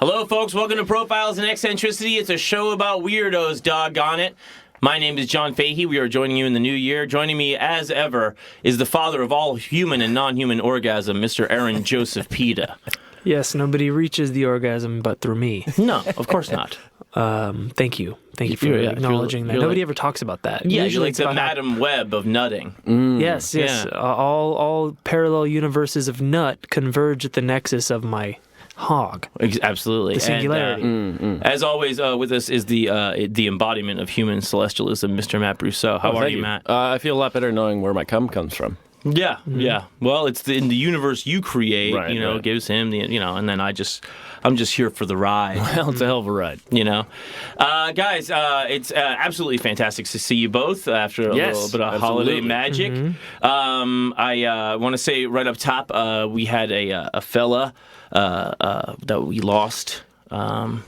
Hello, folks. Welcome to Profiles in Eccentricity. It's a show about weirdos, doggone it. My name is John Fahey. We are joining you in the new year. Joining me, as ever, is the father of all human and non-human orgasm, Mr. Aaron Joseph Pita. Yes, nobody reaches the orgasm but through me. No, of course not. Thank you. Thank you for acknowledging that. Nobody ever talks about that. Yeah, Usually you're like the Madam Web of nutting. Yes. Yeah. All parallel universes of nut converge at the nexus of my hog. Absolutely. The singularity. And, as always, with us is the embodiment of human celestialism, Mr. Matt Brousseau. How are you, Matt? I feel a lot better knowing where my cum comes from. Yeah, yeah. Well, it's in the universe you create, right. gives him the, and then I'm just here for the ride. Well, it's a hell of a ride. Guys, it's absolutely fantastic to see you both after a little bit of holiday magic. I want to say right up top, we had a fella that we lost to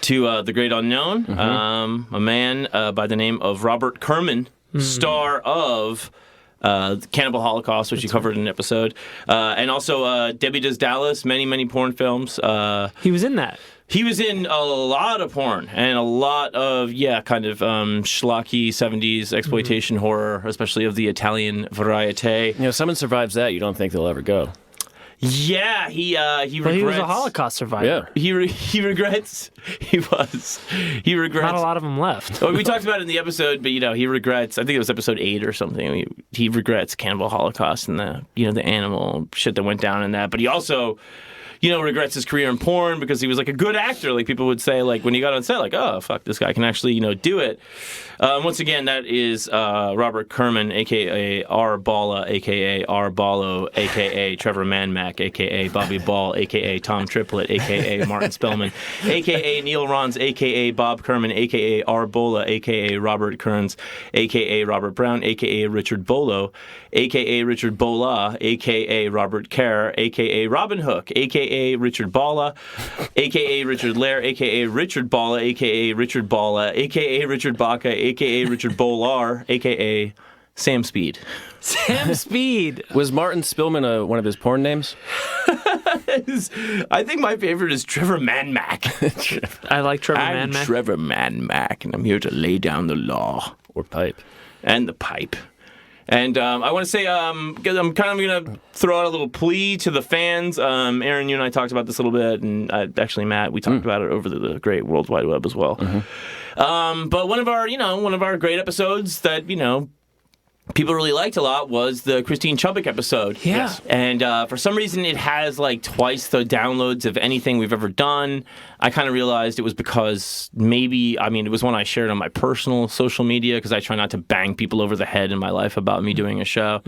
the great unknown, a man by the name of Robert Kerman, star of Cannibal Holocaust, which you covered in an episode, and also Debbie Does Dallas, many porn films. He was in that. He was in a lot of porn and a lot of, kind of schlocky 70s exploitation horror, especially of the Italian variety. If someone survives that, you don't think they'll ever go. Yeah, he regrets. He was a Holocaust survivor. Yeah. He regrets. He regrets. Not a lot of them left. Well, we talked about it in the episode, but he regrets. I think it was episode 8 or something. He regrets Cannibal Holocaust and the animal shit that went down in that. But he also, regrets his career in porn because he was like a good actor. Like people would say, like when he got on set, like, oh fuck, this guy can actually do it. Once again, that is Robert Kerman, aka R. Balla, aka R. Ballo, aka Trevor Manmack, aka Bobby Ball, aka Tom Triplett, aka Martin Spellman, aka Neil Rons, aka Bob Kerman, aka R. Bola, aka Robert Kearns, aka Robert Brown, aka Richard Bolo, aka Richard Bola, aka Robert Kerr, aka Robin Hook, aka Richard Balla, aka Richard Lair, aka Richard Balla, aka Richard Balla, aka Richard Baca, aka Richard Bolar, aka Sam Speed. Sam Speed. Was Martin Spillman one of his porn names? I think my favorite is Trevor Manmack. I like Trevor I'm Manmack. Trevor Manmack, and I'm here to lay down the law. Or pipe. And the pipe. And I want to say, I'm kind of going to throw out a little plea to the fans. Aaron, you and I talked about this a little bit, and actually, Matt, we talked about it over the great World Wide Web as well. But one of our great episodes that, people really liked a lot was the Christine Chubbuck episode. Yeah. Yes. And for some reason, it has like twice the downloads of anything we've ever done. I kind of realized it was because it was one I shared on my personal social media because I try not to bang people over the head in my life about me doing a show.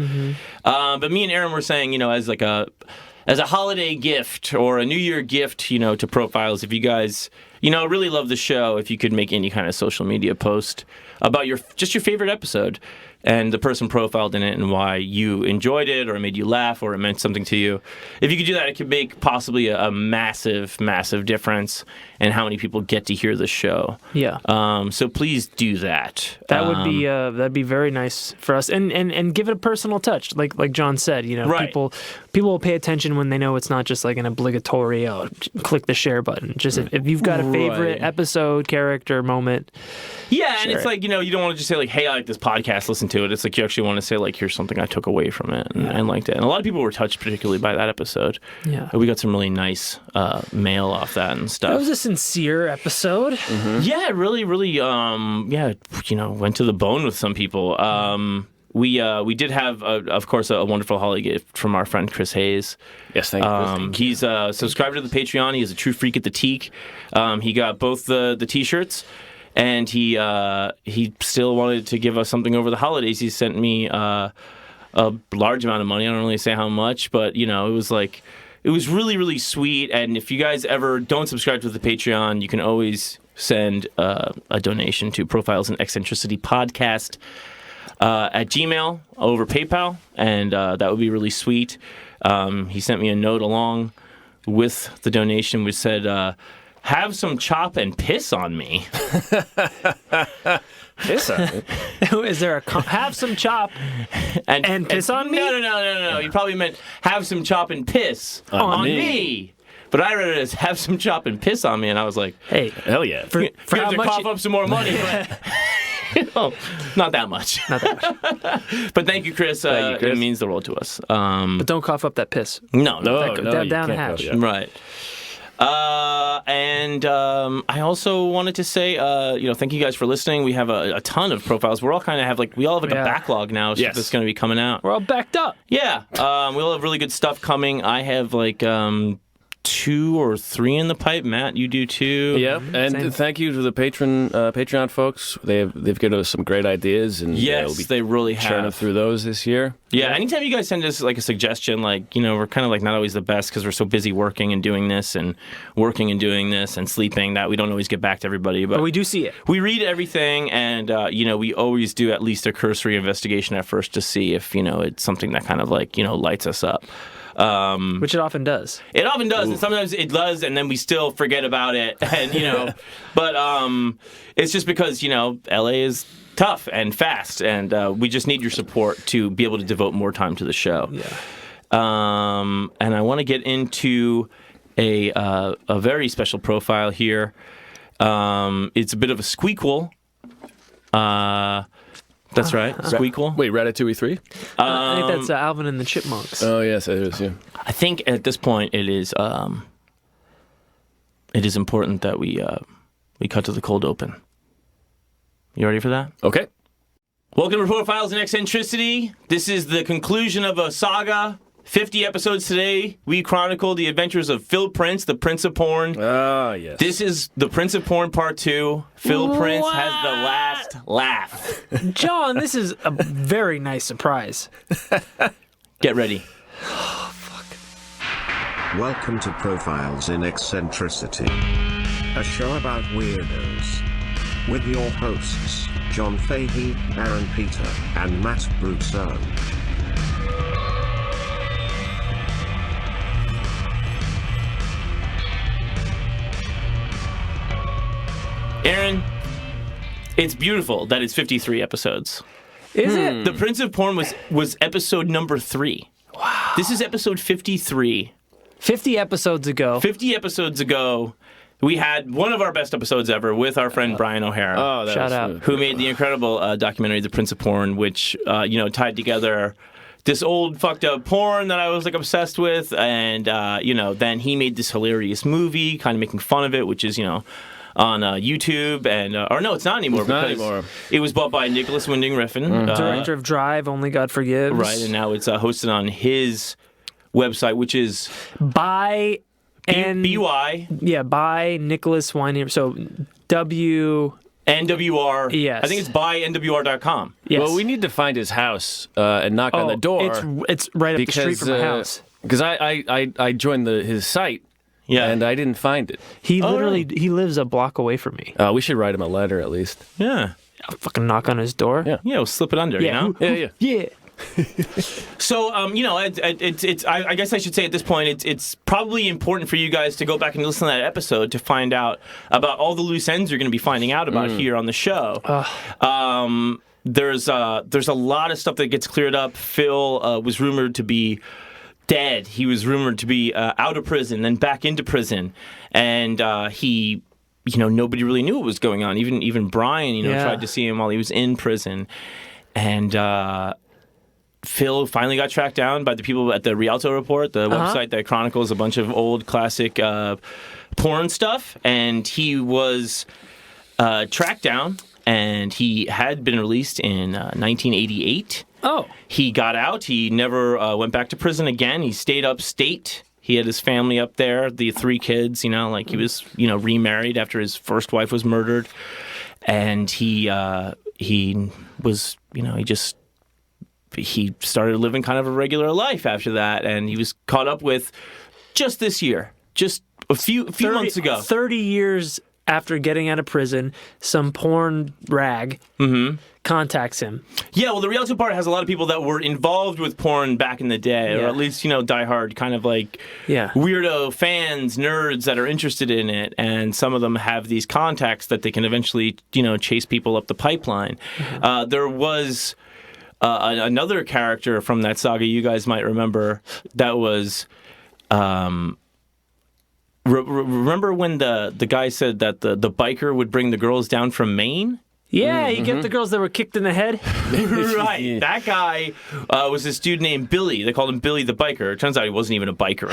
But me and Aaron were saying, as a holiday gift or a New Year gift, to Profiles, if you guys, really love the show, if you could make any kind of social media post about your favorite episode and the person profiled in it and why you enjoyed it or it made you laugh or it meant something to you. If you could do that, it could make possibly a massive, massive difference in how many people get to hear the show. Yeah. So please do that. That would be that'd be very nice for us, and give it a personal touch, like John said. Right. People will pay attention when they know it's not just like an obligatory click the share button. Just if you've got a favorite episode, character, moment. Yeah, and it's like you don't want to just say like, hey, I like this podcast, listen to it. It's like you actually want to say like, here's something I took away from it and liked it. And a lot of people were touched particularly by that episode. Yeah, we got some really nice mail off that and stuff. That was a sincere episode. Yeah, it really, really, went to the bone with some people. We did have, of course, a wonderful holiday gift from our friend Chris Hayes. Yes, thank you. He's a subscriber to the Patreon. He is a true freak at the teak. He got both the T-shirts, and he still wanted to give us something over the holidays. He sent me a large amount of money. I don't really say how much, but it was really, really sweet. And if you guys ever don't subscribe to the Patreon, you can always send a donation to Profiles in Eccentricity Podcast at Gmail over PayPal, and that would be really sweet. He sent me a note along with the donation which said, have some chop and piss on me. Piss on me? Is there have some chop and piss on me? No. He probably meant have some chop and piss on me. But I read it as have some chop and piss on me, and I was like, Hey, Hell yeah. for you how have to much cough up some more money, but not that much. not that much. But thank you, Chris. Thank you, Chris. It means the world to us. But don't cough up that piss. No, No, That- no, down- you down can't hatch. go there. Right. And I also wanted to say, thank you guys for listening. We have a ton of profiles. We're all kind of we all have like a Yeah. backlog now Yes. that's going to be coming out. We're all backed up. Yeah. We all have really good stuff coming. I have like 2 or 3 in the pipe. Matt, you do too. Yep, and Same. thank you to the Patreon folks. They've given us some great ideas, and Yes, we'll be they really churning have. through those this year. Yeah, anytime you guys send us like a suggestion, like, we're kind of like not always the best because we're so busy working and doing this and sleeping that we don't always get back to everybody. But we do see it. We read everything, and we always do at least a cursory investigation at first to see if it's something that kind of like lights us up. Which it often does. It often does, and sometimes it does, and then we still forget about it, and but it's just because LA is tough and fast, and we just need your support to be able to devote more time to the show. Yeah. And I want to get into a very special profile here. It's a bit of a squeakquel. That's right, squeakquel. Wait, Ratatouille 3? I think that's Alvin and the Chipmunks. Oh, yes, it is, yeah. I think at this point it is important that we cut to the cold open. You ready for that? Okay. Welcome to Profiles in Eccentricity. This is the conclusion of a saga. 50 episodes today. We chronicle the adventures of Phil Prince, the Prince of Porn. Ah, yes. This is the Prince of Porn Part 2. Phil Prince has the last laugh. John, this is a very nice surprise. Get ready. Welcome to Profiles in Eccentricity, a show about weirdos. With your hosts, John Fahey, Aaron Peter, and Matt Brousseau. Aaron, it's beautiful that it's 53 episodes. Is it? The Prince of Porn was episode number 3. Wow. This is episode 53. 50 episodes ago. 50 episodes ago, we had one of our best episodes ever with our friend Brian O'Hara. Oh, that Shout was out. smooth. Who made the incredible documentary The Prince of Porn, which tied together this old fucked up porn that I was like obsessed with, and then he made this hilarious movie, kind of making fun of it, which is on YouTube, and or no, it's not anymore. It's not because anymore. It was bought by Nicholas Winding Refn, Director of Drive, Only God Forgives. right, and now it's hosted on his website, which is By BY by Nicholas Winding. So W. NWR. Yes. I think it's by NWR.com. Yes. Well, we need to find his house and knock on the door. It's right up the street from my house. Because I joined his site, Yeah. and I didn't find it. He literally really? he lives a block away from me. We should write him a letter at least. Yeah. I'll fucking knock on his door. Yeah. Yeah, we'll slip it under, Yeah. Yeah. Yeah. So, I guess I should say at this point, it's probably important for you guys to go back and listen to that episode to find out about all the loose ends you're going to be finding out about here on the show. There's a lot of stuff that gets cleared up. Phil was rumored to be dead. He was rumored to be out of prison, then back into prison, and he. Nobody really knew what was going on. Even Brian, tried to see him while he was in prison, and Phil finally got tracked down by the people at the Rialto Report, the website that chronicles a bunch of old classic porn stuff, and he was tracked down, and he had been released in 1988. Oh. He got out. He never went back to prison again. He stayed upstate. He had his family up there, the 3 kids, he was, remarried after his first wife was murdered. And he was, he started living kind of a regular life after that. And he was caught up with just this year, just a few months ago. 30 years after getting out of prison, some porn rag contacts him. Yeah, well, the Rialto part has a lot of people that were involved with porn back in the day, or Yeah. at least, diehard kind of like Yeah. weirdo fans, nerds that are interested in it, and some of them have these contacts that they can eventually, chase people up the pipeline. There was another character from that saga you guys might remember that was remember when the guy said that the biker would bring the girls down from Maine? Yeah, you get the girls that were kicked in the head. Right. Yeah. That guy was this dude named Billy. They called him Billy the Biker. It turns out he wasn't even a biker.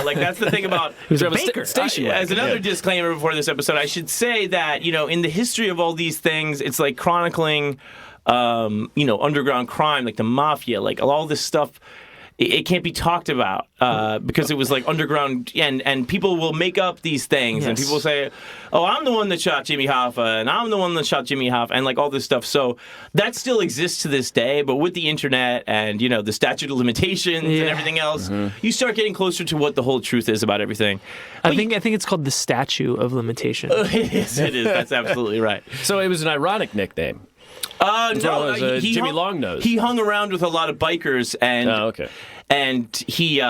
Like that's the thing about... He was a Sort of baker. station As wagon, another yeah. disclaimer before this episode, I should say that, in the history of all these things, it's like chronicling, underground crime, like the mafia, like all this stuff. It can't be talked about because it was like underground, and people will make up these things, and Yes. people say, "Oh, I'm the one that shot Jimmy Hoffa, and I'm the one that shot Jimmy Hoffa," and like all this stuff. So that still exists to this day, but with the internet and the statute of limitations and everything else, you start getting closer to what the whole truth is about everything. I think it's called the Statue of Limitation. It is. That's absolutely right. So it was an ironic nickname. No, well as, Jimmy hung, Longnose. He hung around with a lot of bikers, and Okay. and he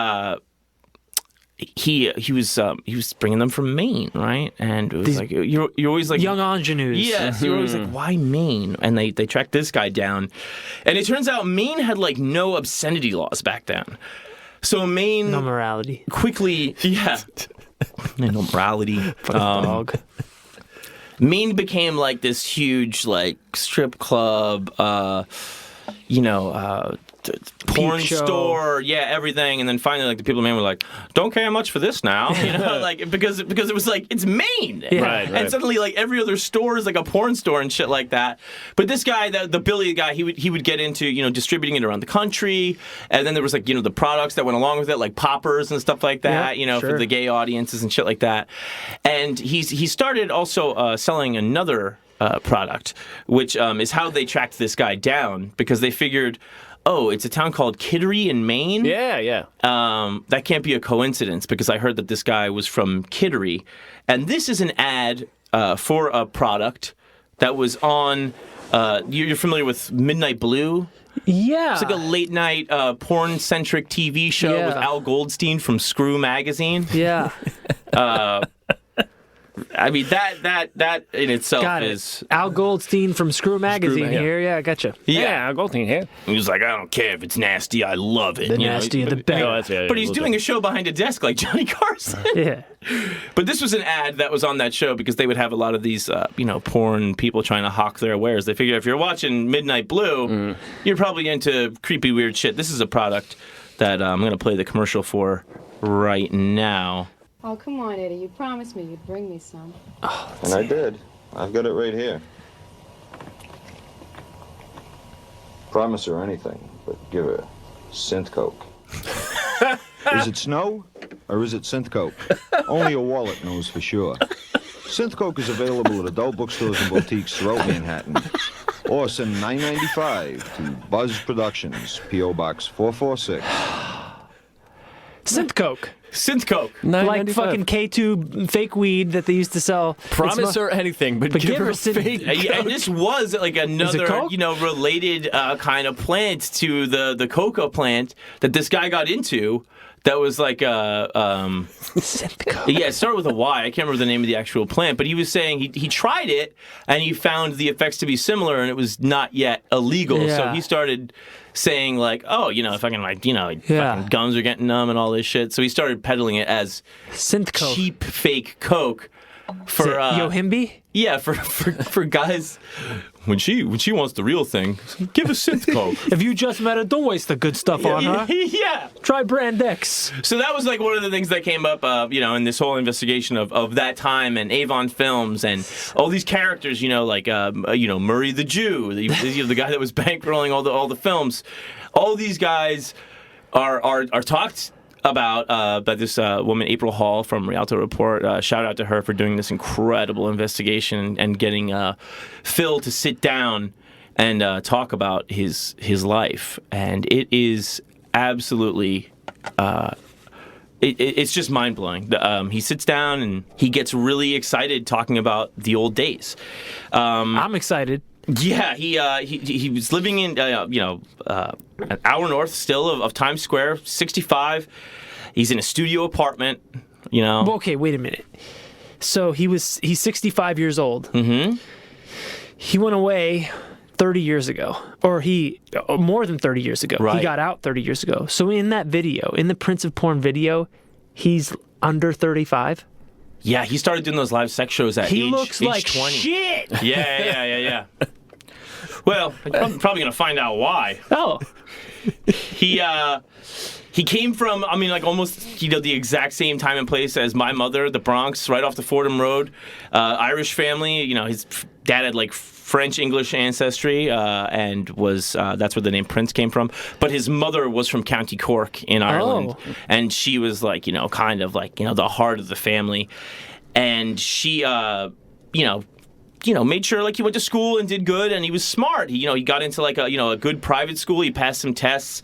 was bringing them from Maine, right? And it was like you're always like Young ingenues. Yes, you're always like, why Maine? And they tracked this guy down, and it turns out Maine had like no obscenity laws back then. So Maine No morality. quickly, no morality. Dog. Maine became like this huge like strip club, porn show. store, everything. And then finally, like the people in Maine were like, "Don't care much for this now," like because it was like it's Maine, Yeah. Right. And suddenly like every other store is like a porn store and shit like that. But this guy, the Billy guy, he would get into distributing it around the country, and then there was like the products that went along with it, like poppers and stuff like that, Yeah, for sure. the gay audiences and shit like that. And he started also selling another product, which is how they tracked this guy down, because they figured, oh, it's a town called Kittery in Maine. Yeah. That can't be a coincidence, because I heard that this guy was from Kittery. And this is an ad for a product that was on, you're familiar with Midnight Blue? Yeah. It's like a late night porn-centric TV show Yeah. with Al Goldstein from Screw Magazine. Yeah. I mean, that in itself Got it. is... Al Goldstein from Screw Magazine yeah. here. Yeah, I gotcha. Yeah, Goldstein here. He was like, I don't care if it's nasty, I love it. The you know? nastier the But- better. No, that's- But he's doing a show behind a desk like Johnny Carson. Yeah. But this was an ad that was on that show because they would have a lot of these, porn people trying to hawk their wares. They figure if you're watching Midnight Blue, you're probably into creepy, weird shit. This is a product that I'm going to play the commercial for right now. Oh, come on, Eddie. You promised me you'd bring me some. And I did. I've got it right here. Promise her anything, but give her synth coke. Is it snow or is it synth coke? Only a wallet knows for sure. Synth coke is available at adult bookstores and boutiques throughout Manhattan. Or send $9.95 to Buzz Productions, P.O. Box 446. Synth Coke. Synth Coke. Like fucking K2 fake weed that they used to sell. Promise It's her anything, but give her synth- fake. And this was like another, Coke? related kind of plant to the coca plant that this guy got into. That was like Synth Coke. yeah, it started with a Y. I can't remember the name of the actual plant, but he was saying he tried it and he found the effects to be similar, and it was not yet illegal. So Yeah. he started saying like, oh, fucking like, Yeah. fucking gums are getting numb and all this shit. So he started peddling it as Synth Coke. cheap fake coke for Yohimbi? yeah, for guys. When she wants the real thing, give a synth coke. If you just met her, don't waste the good stuff on her. Yeah. Try Brand X. So that was like one of the things that came up, in this whole investigation of that time and Avon Films and all these characters, like Murray the Jew, the guy that was bankrolling all the films. All these guys are talked about by this woman, April Hall from Rialto Report. Shout out to her for doing this incredible investigation and getting Phil to sit down and talk about his life. And it is absolutely it's just mind-blowing. He sits down and he gets really excited talking about the old days. I'm excited. Yeah, he was living in an hour north still of Times Square, 65. He's in a studio apartment, Well, okay, wait a minute. So he's 65 years old. Mm-hmm. He went away 30 years ago, or more than 30 years ago. Right. He got out 30 years ago. So in that video, in the Prince of Porn video, he's under 35. Yeah, he started doing those live sex shows at He age looks age like 20. shit. Yeah. Well, I'm probably gonna find out why. Oh, He came from, I mean, like almost, the exact same time and place as my mother, the Bronx, right off the Fordham Road. Irish family, his dad had like French English ancestry, and was that's where the name Prince came from. But his mother was from County Cork in Ireland, and she was like, kind of like, the heart of the family. And she, made sure like he went to school and did good, and he was smart. He got into like a good private school. He passed some tests.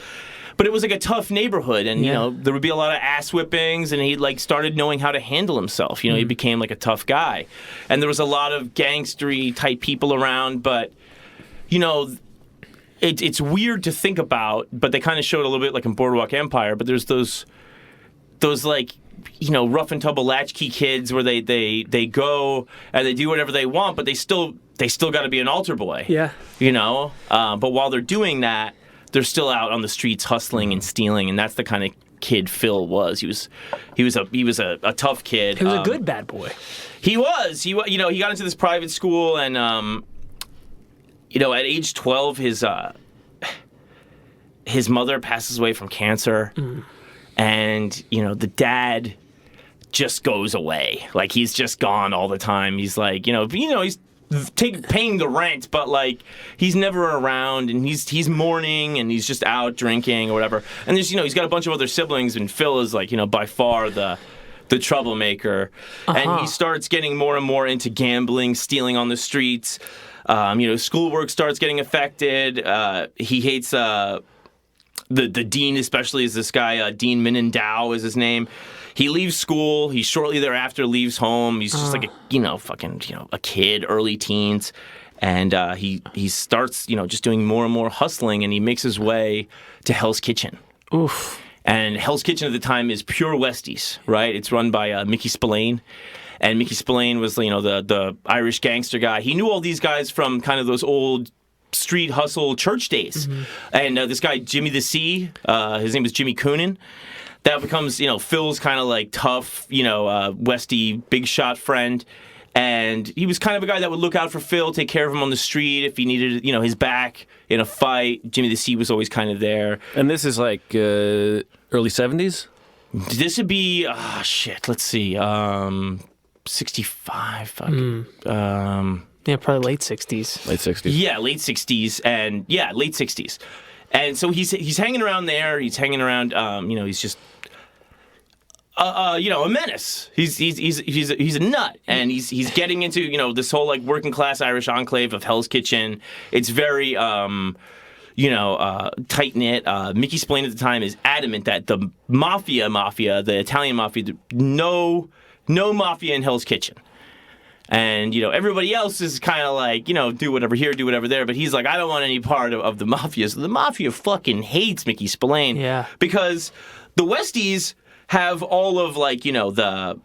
But it was like a tough neighborhood, and there would be a lot of ass whippings, and he like started knowing how to handle himself. He became like a tough guy, and there was a lot of gangstery type people around. But it's weird to think about. But they kind of showed a little bit like in Boardwalk Empire. But there's those like rough and tumble latchkey kids where they go and they do whatever they want, but they still got to be an altar boy. yeah. But while they're doing that, they're still out on the streets hustling and stealing, and that's the kind of kid Phil was. He was a tough kid. He was a good bad boy. He was. He got into this private school, and at age 12, his mother passes away from cancer, and the dad just goes away. Like he's just gone all the time. He's like he's paying the rent, but like he's never around, and he's mourning, and he's just out drinking or whatever. And there's he's got a bunch of other siblings, and Phil is like by far the troublemaker, and he starts getting more and more into gambling, stealing on the streets. Schoolwork starts getting affected. He hates the dean, especially, is this guy Dean Minendow is his name. He leaves school. He shortly thereafter leaves home. He's just like a kid, early teens, and he starts just doing more and more hustling, and he makes his way to Hell's Kitchen. Oof. And Hell's Kitchen at the time is Pure Westies, right? It's run by Mickey Spillane. And Mickey Spillane was the Irish gangster guy. He knew all these guys from kind of those old street hustle church days. And this guy Jimmy the C, his name was Jimmy Coonan. That becomes, Phil's kind of like tough, Westy big shot friend. And he was kind of a guy that would look out for Phil, take care of him on the street if he needed, his back in a fight. Jimmy the C was always kind of there. And this is like early 70s? This would be, let's see, 65. Yeah, probably late 60s. Late 60s. Yeah, late 60s, and late 60s. And so he's hanging around there. He's hanging around. He's just a menace. He's a nut, and he's getting into this whole like working class Irish enclave of Hell's Kitchen. It's very tight knit. Mickey Spillane at the time is adamant that the mafia, the Italian mafia, no mafia in Hell's Kitchen. And, everybody else is kind of like, do whatever here, do whatever there. But he's like, I don't want any part of the mafia. So the mafia fucking hates Mickey Spillane. Yeah. Because the Westies have all of, like, the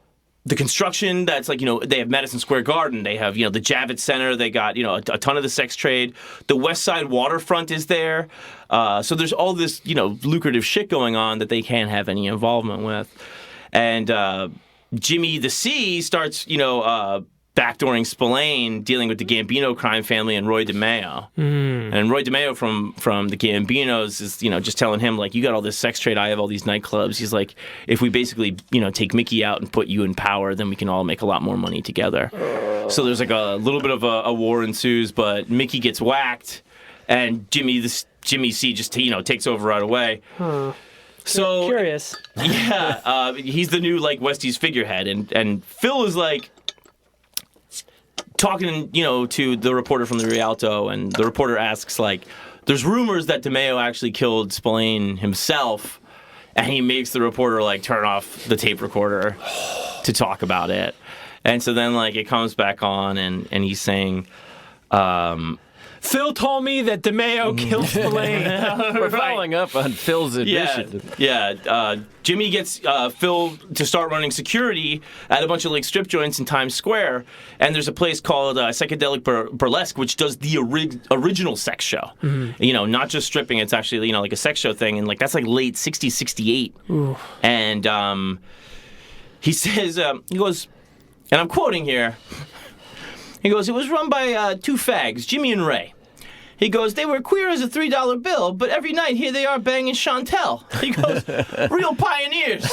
construction that's like, they have Madison Square Garden. They have, the Javits Center. They got, a ton of the sex trade. The West Side waterfront is there. So there's all this, lucrative shit going on that they can't have any involvement with. And Jimmy the C starts, backdooring Spillane, dealing with the Gambino crime family and Roy DeMeo. And Roy DeMeo from the Gambinos is, just telling him, like, you got all this sex trade, I have all these nightclubs. He's like, if we basically, take Mickey out and put you in power, then we can all make a lot more money together. So there's like a little bit of a war ensues, but Mickey gets whacked, and Jimmy C just, takes over right away. So Curious. Yeah, he's the new, like, Westies figurehead, and Phil is like, talking, to the reporter from the Rialto, and the reporter asks, like, there's rumors that DeMeo actually killed Spillane himself, and he makes the reporter, like, turn off the tape recorder to talk about it. And so then, like, it comes back on, and he's saying, Phil told me that DeMeo killed Spillane. We're following up on Phil's admission. Yeah. Jimmy gets Phil to start running security at a bunch of like strip joints in Times Square, and there's a place called Psychedelic Burlesque, which does the original sex show. Not just stripping; it's actually like a sex show thing, and like that's like late '60s, '68. And he says he goes, and I'm quoting here. He goes, it was run by two fags, Jimmy and Ray. He goes, they were queer as a $3 bill, but every night here they are banging Chantel. He goes, real pioneers.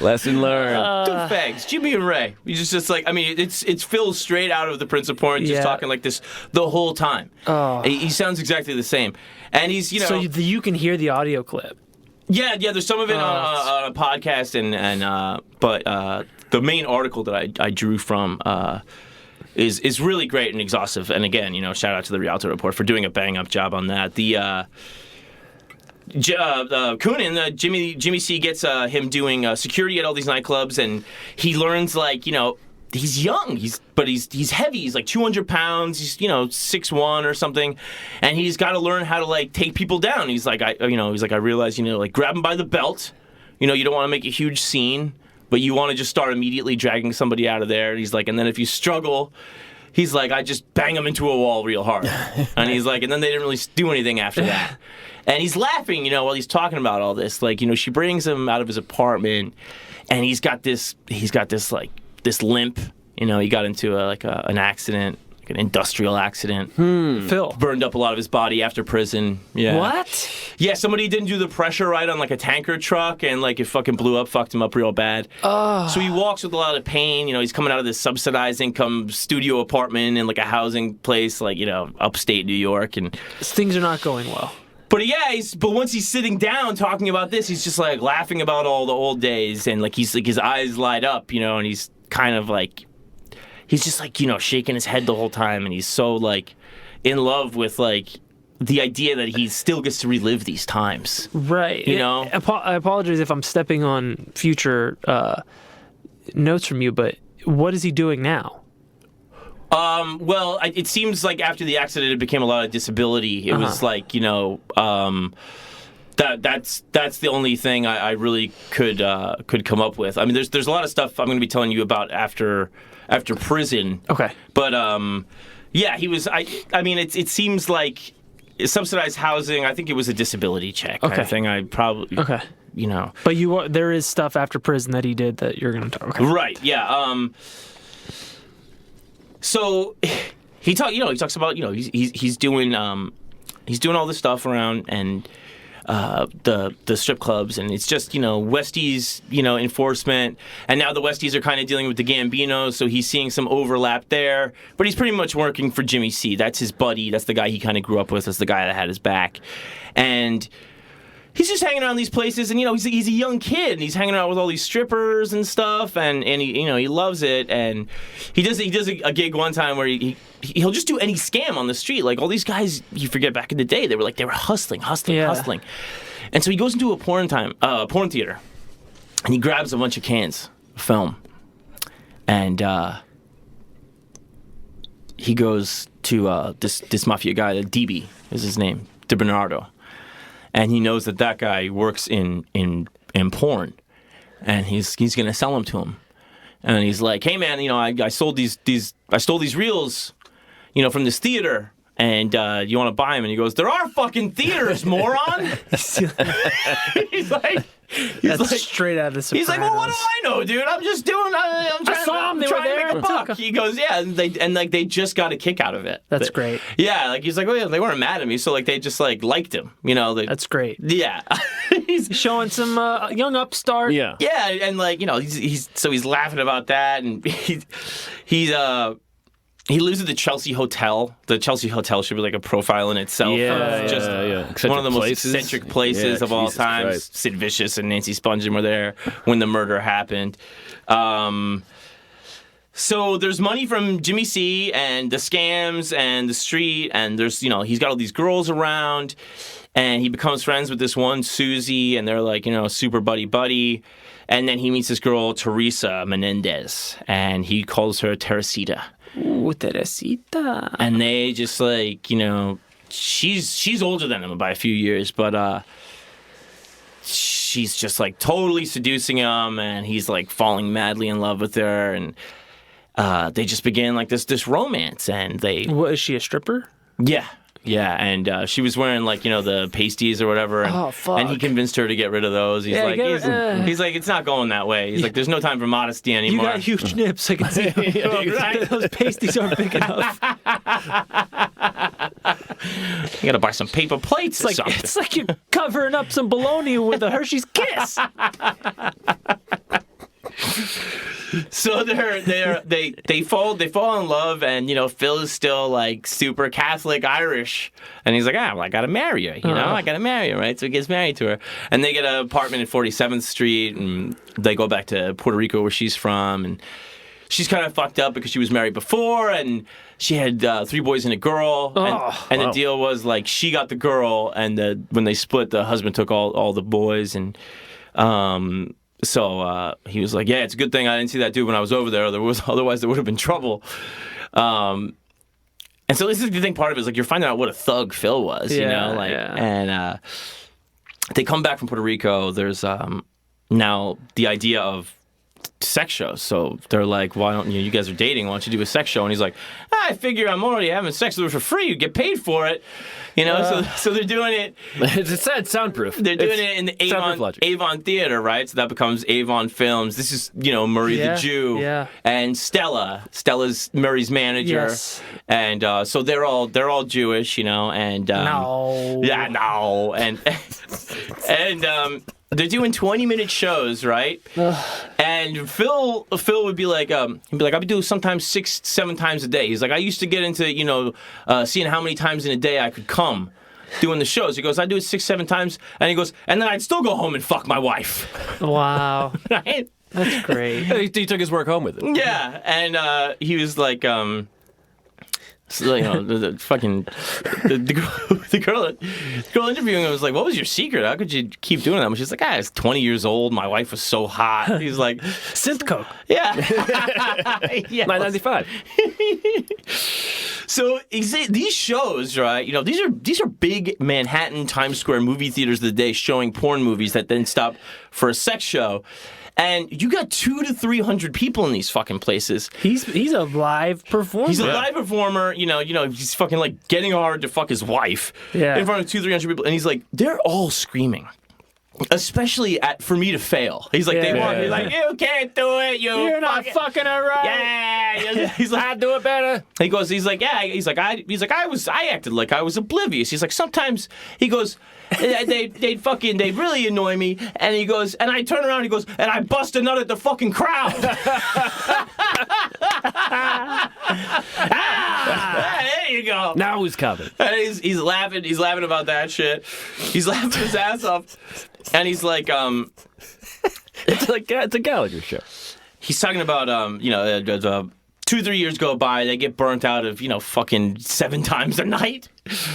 Lesson learned. Two fags, Jimmy and Ray. He's just like, I mean, it's Phil straight out of The Prince of Porn, just talking like this the whole time. Oh. He sounds exactly the same. And he's, So you can hear the audio clip. Yeah, there's some of it on a podcast, but the main article that I drew from is really great and exhaustive. And again, shout out to the Rialto Report for doing a bang up job on that. The Coonan, Jimmy C gets him doing security at all these nightclubs, and he learns he's young, he's heavy. He's like 200 pounds. He's 6'1" or something, and he's got to learn how to take people down. He's like I realize grab him by the belt. You don't want to make a huge scene, but you want to just start immediately dragging somebody out of there. And he's like, and then if you struggle, he's like, I just bang him into a wall real hard. And he's like, and then they didn't really do anything after that. And he's laughing, while he's talking about all this. She brings him out of his apartment, and he's got this limp. He got into an accident, an industrial accident. Phil burned up a lot of his body after prison. Yeah. What? Yeah, somebody didn't do the pressure right on a tanker truck, and it fucking blew up, fucked him up real bad. So he walks with a lot of pain. He's coming out of this subsidized income studio apartment in a housing place, upstate New York, and Things are not going well. But but once he's sitting down talking about this, he's just laughing about all the old days, and he's his eyes light up, and he's kind of he's just shaking his head the whole time, and he's so in love with the idea that he still gets to relive these times. Right. I apologize if I'm stepping on future notes from you, but what is he doing now? Well, it seems like after the accident, it became a lot of disability. It was that's the only thing I really could come up with. I mean, there's a lot of stuff I'm going to be telling you about after prison. Okay. But yeah, he was. I mean, it seems like subsidized housing. I think it was a disability check. Okay. I think I probably. Okay. But there is stuff after prison that he did that you're going to talk. Okay. Right. Yeah. So he talks about he's doing all this stuff around and the strip clubs, and it's just Westies enforcement, and now the Westies are kind of dealing with the Gambinos, so he's seeing some overlap there, but he's pretty much working for Jimmy C. That's his buddy. That's the guy he kind of grew up with. That's the guy that had his back, and he's just hanging around these places, and he's a young kid, and he's hanging out with all these strippers and stuff, and he loves it, and he does a gig one time where he'll just do any scam on the street. All these guys, you forget back in the day, they were hustling, and so he goes into a porn theater, and he grabs a bunch of cans of film, and he goes to this mafia guy, DB is his name, DiBernardo. And he knows that guy works in porn, and he's gonna sell them to him. And he's like, "Hey man, I sold these reels, from this theater, and you want to buy them?" And he goes, "There are fucking theaters, moron." He's straight out of the Sopranos. He's like, "Well, what do I know, dude? I'm just doing. I'm trying to make a buck." He goes, "Yeah," and they just got a kick out of it. That's great. Yeah, he's like, "Oh yeah," they weren't mad at me, so they just liked him, That's great. Yeah, he's showing some young upstart. Yeah. Yeah, and he's laughing about that, and he lives at the Chelsea Hotel. The Chelsea Hotel should be a profile in itself. Yeah. One of the most eccentric places of all time. Christ. Sid Vicious and Nancy Spungen were there when the murder happened. So there's money from Jimmy C and the scams and the street, and there's he's got all these girls around, and he becomes friends with this one Susie, and they're super buddy. And then he meets this girl Teresa Menendez, and he calls her Teresita. Ooh, Teresita. And they just she's older than him by a few years, but she's just totally seducing him, and he's falling madly in love with her, and they just begin this romance, and they. What, is she a stripper? Yeah. Yeah, and she was wearing like the pasties or whatever. And, Oh, fuck. And he convinced her to get rid of those. He's Yeah, like, get he's like, it's not going that way. He's like, there's no time for modesty You anymore. got huge nips. I can see them. Those pasties aren't big enough. You got to buy some paper plates or something. It's like you're covering up some bologna with a Hershey's Kiss. So they fall in love, and Phil is still like super Catholic Irish, and he's like, well, I gotta marry her, I gotta marry her, right? So he gets married to her, and they get an apartment in 47th Street, and they go back to Puerto Rico where she's from, and she's kind of fucked up because she was married before, and she had 3 boys and a girl, and the deal was like she got the girl, and when they split, the husband took all the boys, and So he was like, yeah, it's a good thing I didn't see that dude when I was over there. Otherwise, there would have been trouble. And so this is the thing. Part of it is like you're finding out what a thug Phil was, And they come back from Puerto Rico. There's now the idea of sex shows. So they're like, why don't you guys are dating? Why don't you do a sex show? And he's like, I figure I'm already having sex with her for free. You get paid for it. So they're doing it. It's soundproof. They're doing it in the Avon Theater, right? So that becomes Avon Films. This is, Murray the Jew and Stella. Stella's Murray's manager. Yes. And so they're all Jewish, and No. Yeah, no. And they're doing 20-minute shows, right? And Phil would be like, I'll be doing sometimes 6-7 times a day. He's like, I used to get into, seeing how many times in a day I could come doing the shows. He goes, I do it 6-7 times, and he goes, and then I'd still go home and fuck my wife. Wow. Right? That's great. He took his work home with him. Yeah, and he was like, so, the girl interviewing him was like, what was your secret? How could you keep doing that? And she's like, I was 20 years old. My wife was so hot. He's like, Synth coke. yeah. Yeah. $9.95. So these shows, right? These are big Manhattan Times Square movie theaters of the day showing porn movies that then stop for a sex show. And you got 200 to 300 people in these fucking places. He's a live performer. He's a live performer. He's fucking like getting hard to fuck his wife in front of 200-300 people, and he's like, they're all screaming, especially for me to fail. He's like, he's like, you can't do it. You're not fucking her right. Yeah. He's like, I'd do it better. He's like, I acted like I was oblivious. He's like, sometimes he goes. They'd really annoy me, and he goes, and I turn around, he goes, and I bust a nut at the fucking crowd. There you go. Now who's coming? And he's laughing about that shit. He's laughing his ass off, and he's like, it's a Gallagher show. He's talking about 2-3 years go by, they get burnt out of fucking 7 times a night,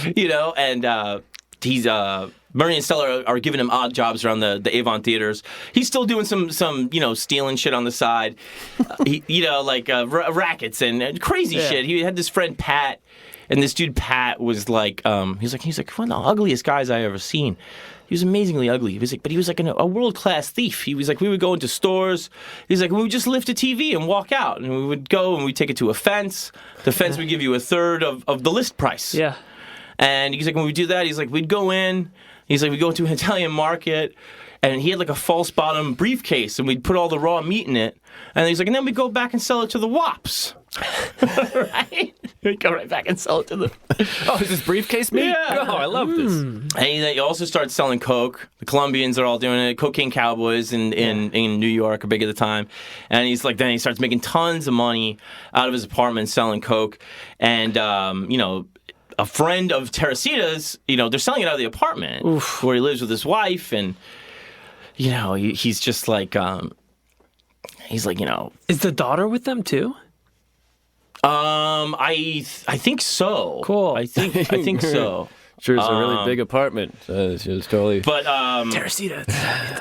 and. He's Murray and Stella are giving him odd jobs around the Avon theaters. He's still doing some stealing shit on the side, rackets and crazy shit. He had this friend Pat, and this dude Pat was like, he's like one of the ugliest guys I ever seen. He was amazingly ugly. He was like, but he was like a world-class thief. He was like, we would go into stores. He's like, we would just lift a TV and walk out, and we would go and we'd take it to a fence. The fence would give you a third of the list price. Yeah. And he's like, when we do that, he's like, we'd go in. He's like, we go to an Italian market, and he had like a false bottom briefcase, and we'd put all the raw meat in it. And he's like, and then we go back and sell it to the wops. Right? We go right back and sell it to the. Oh, is this briefcase meat? Yeah. Oh, I love this. And he also started selling coke. The Colombians are all doing it. Cocaine cowboys in New York are big at the time. And he's like, then he starts making tons of money out of his apartment selling coke. And a friend of Teresita's, they're selling it out of the apartment where he lives with his wife, and he's just like, he's like, Is the daughter with them too? I think so. Cool. I think so. Sure, it's a really big apartment. She was totally. But Teresita,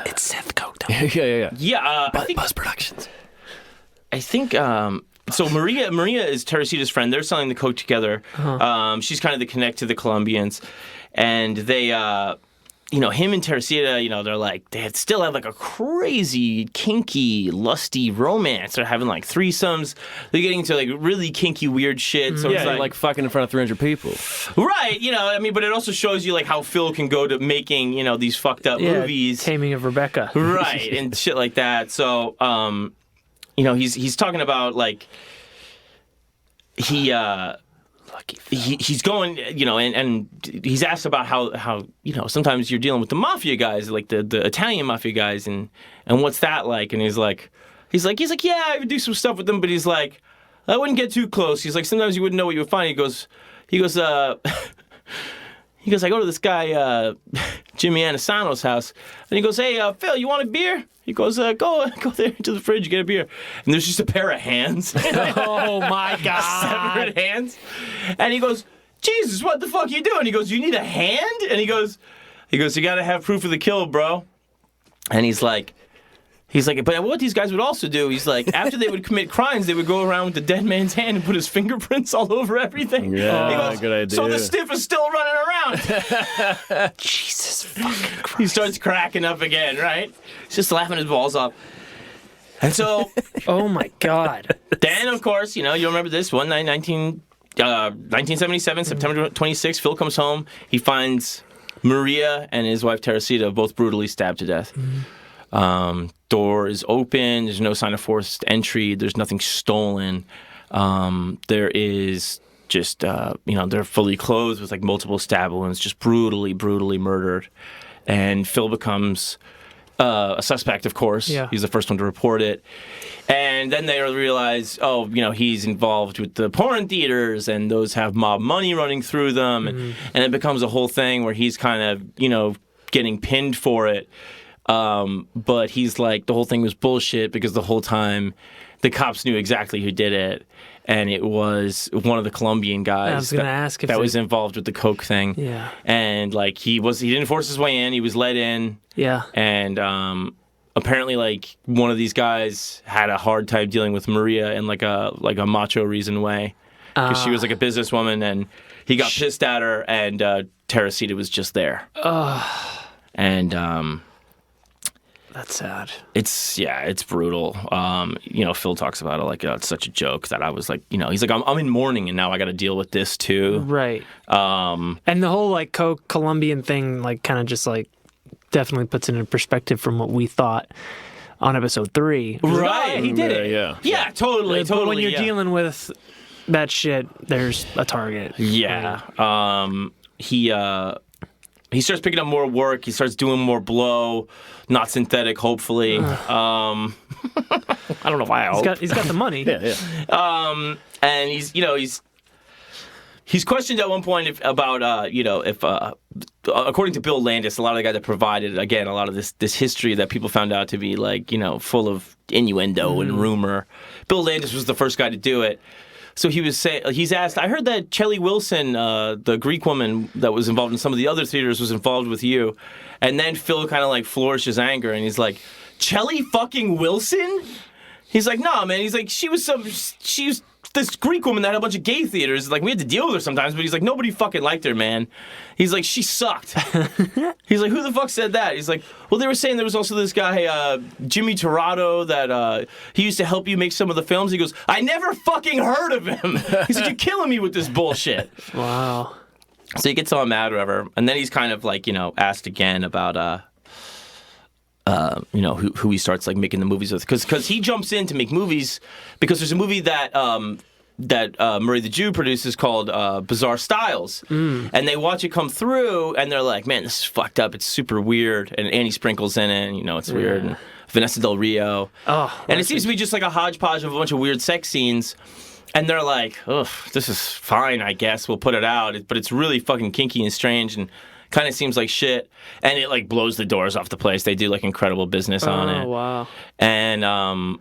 it's Seth Coke. yeah. Yeah, Buzz Productions. I think. So Maria is Teresita's friend. They're selling the coke together. She's kind of the connect to the Colombians, and they him and Teresita, they're like, still have like a crazy, kinky, lusty romance. They're having like threesomes. They're getting into like really kinky, weird shit. So it's like fucking in front of 300 people. Right, but it also shows you like how Phil can go to making, these fucked up movies. Taming of Rebecca. Right, and shit like that. So, he's talking about like he's going, and he's asked about how sometimes you're dealing with the mafia guys, like the Italian mafia guys, and what's that like? And he's like, yeah, I would do some stuff with them, but he's like, I wouldn't get too close. He's like, sometimes you wouldn't know what you would find. He goes, I go to this guy, Jimmy Anasano's house, and he goes, hey, Phil, you want a beer? He goes, go there to the fridge, get a beer. And there's just a pair of hands. Oh, my God. Severed hands. And he goes, Jesus, what the fuck are you doing? He goes, you need a hand? And he goes, you got to have proof of the kill, bro. And he's like, but what these guys would also do, he's like, after they would commit crimes, they would go around with the dead man's hand and put his fingerprints all over everything. Yeah, he goes, good idea. So the stiff is still running around. Jesus fucking Christ. He starts cracking up again, right? He's just laughing his balls off. And so... Oh, my God. Then, of course, you remember this, 1977, September 26th, Phil comes home. He finds Maria and his wife, Teresita, both brutally stabbed to death. Door is open. There's no sign of forced entry. There's nothing stolen. There is just, they're fully clothed with like multiple stab wounds, just brutally, brutally murdered. And Phil becomes a suspect, of course. Yeah. He's the first one to report it. And then they realize, he's involved with the porn theaters, and those have mob money running through them. And it becomes a whole thing where he's kind of, getting pinned for it. But he's like, the whole thing was bullshit because the whole time the cops knew exactly who did it, and it was one of the Colombian guys I was gonna ask if that was involved with the coke thing. Yeah. And like he didn't force his way in, he was let in. Yeah. And apparently like one of these guys had a hard time dealing with Maria in like a macho reason way, because she was like a businesswoman, and he got pissed at her, and Teresita was just there. And that's sad. It's brutal. Phil talks about it like it's such a joke that I was like, he's like, I'm in mourning and now I got to deal with this too. Right. And the whole like Colombian thing, like kind of just like definitely puts it in perspective from what we thought on episode 3. Right. He did it. Yeah. Yeah, totally. But when you're dealing with that shit, there's a target. Yeah. He starts picking up more work. He starts doing more blow, not synthetic, hopefully. I don't know why I hope. He's got the money. Yeah. And he's questioned at one point if according to Bill Landis, a lot of the guy that provided, again, a lot of this history that people found out to be like, full of innuendo and rumor. Bill Landis was the first guy to do it. So he's asked, I heard that Chelly Wilson, the Greek woman that was involved in some of the other theaters, was involved with you. And then Phil kind of like flourishes anger, and he's like, Chelly fucking Wilson? He's like, nah, man. He's like, she was this Greek woman that had a bunch of gay theaters. Like, we had to deal with her sometimes, but he's like, nobody fucking liked her, man. He's like, she sucked. He's like, who the fuck said that? He's like, well, they were saying there was also this guy, Jimmy Torado, that he used to help you make some of the films. He goes, I never fucking heard of him. He's like, you're killing me with this bullshit. Wow. So he gets all mad or whatever. And then he's kind of like, asked again about, who he starts like making the movies with, because he jumps in to make movies because there's a movie that Murray the Jew produces called Bizarre Styles, and they watch it come through and they're like, man, this is fucked up, it's super weird, and Annie Sprinkle's in it, and, it's weird, and Vanessa Del Rio, and it seems to be just like a hodgepodge of a bunch of weird sex scenes. And they're like, ugh, this is fine, I guess. We'll put it out. But it's really fucking kinky and strange and kind of seems like shit. And it, like, blows the doors off the place. They do, like, incredible business on it. Oh, wow. And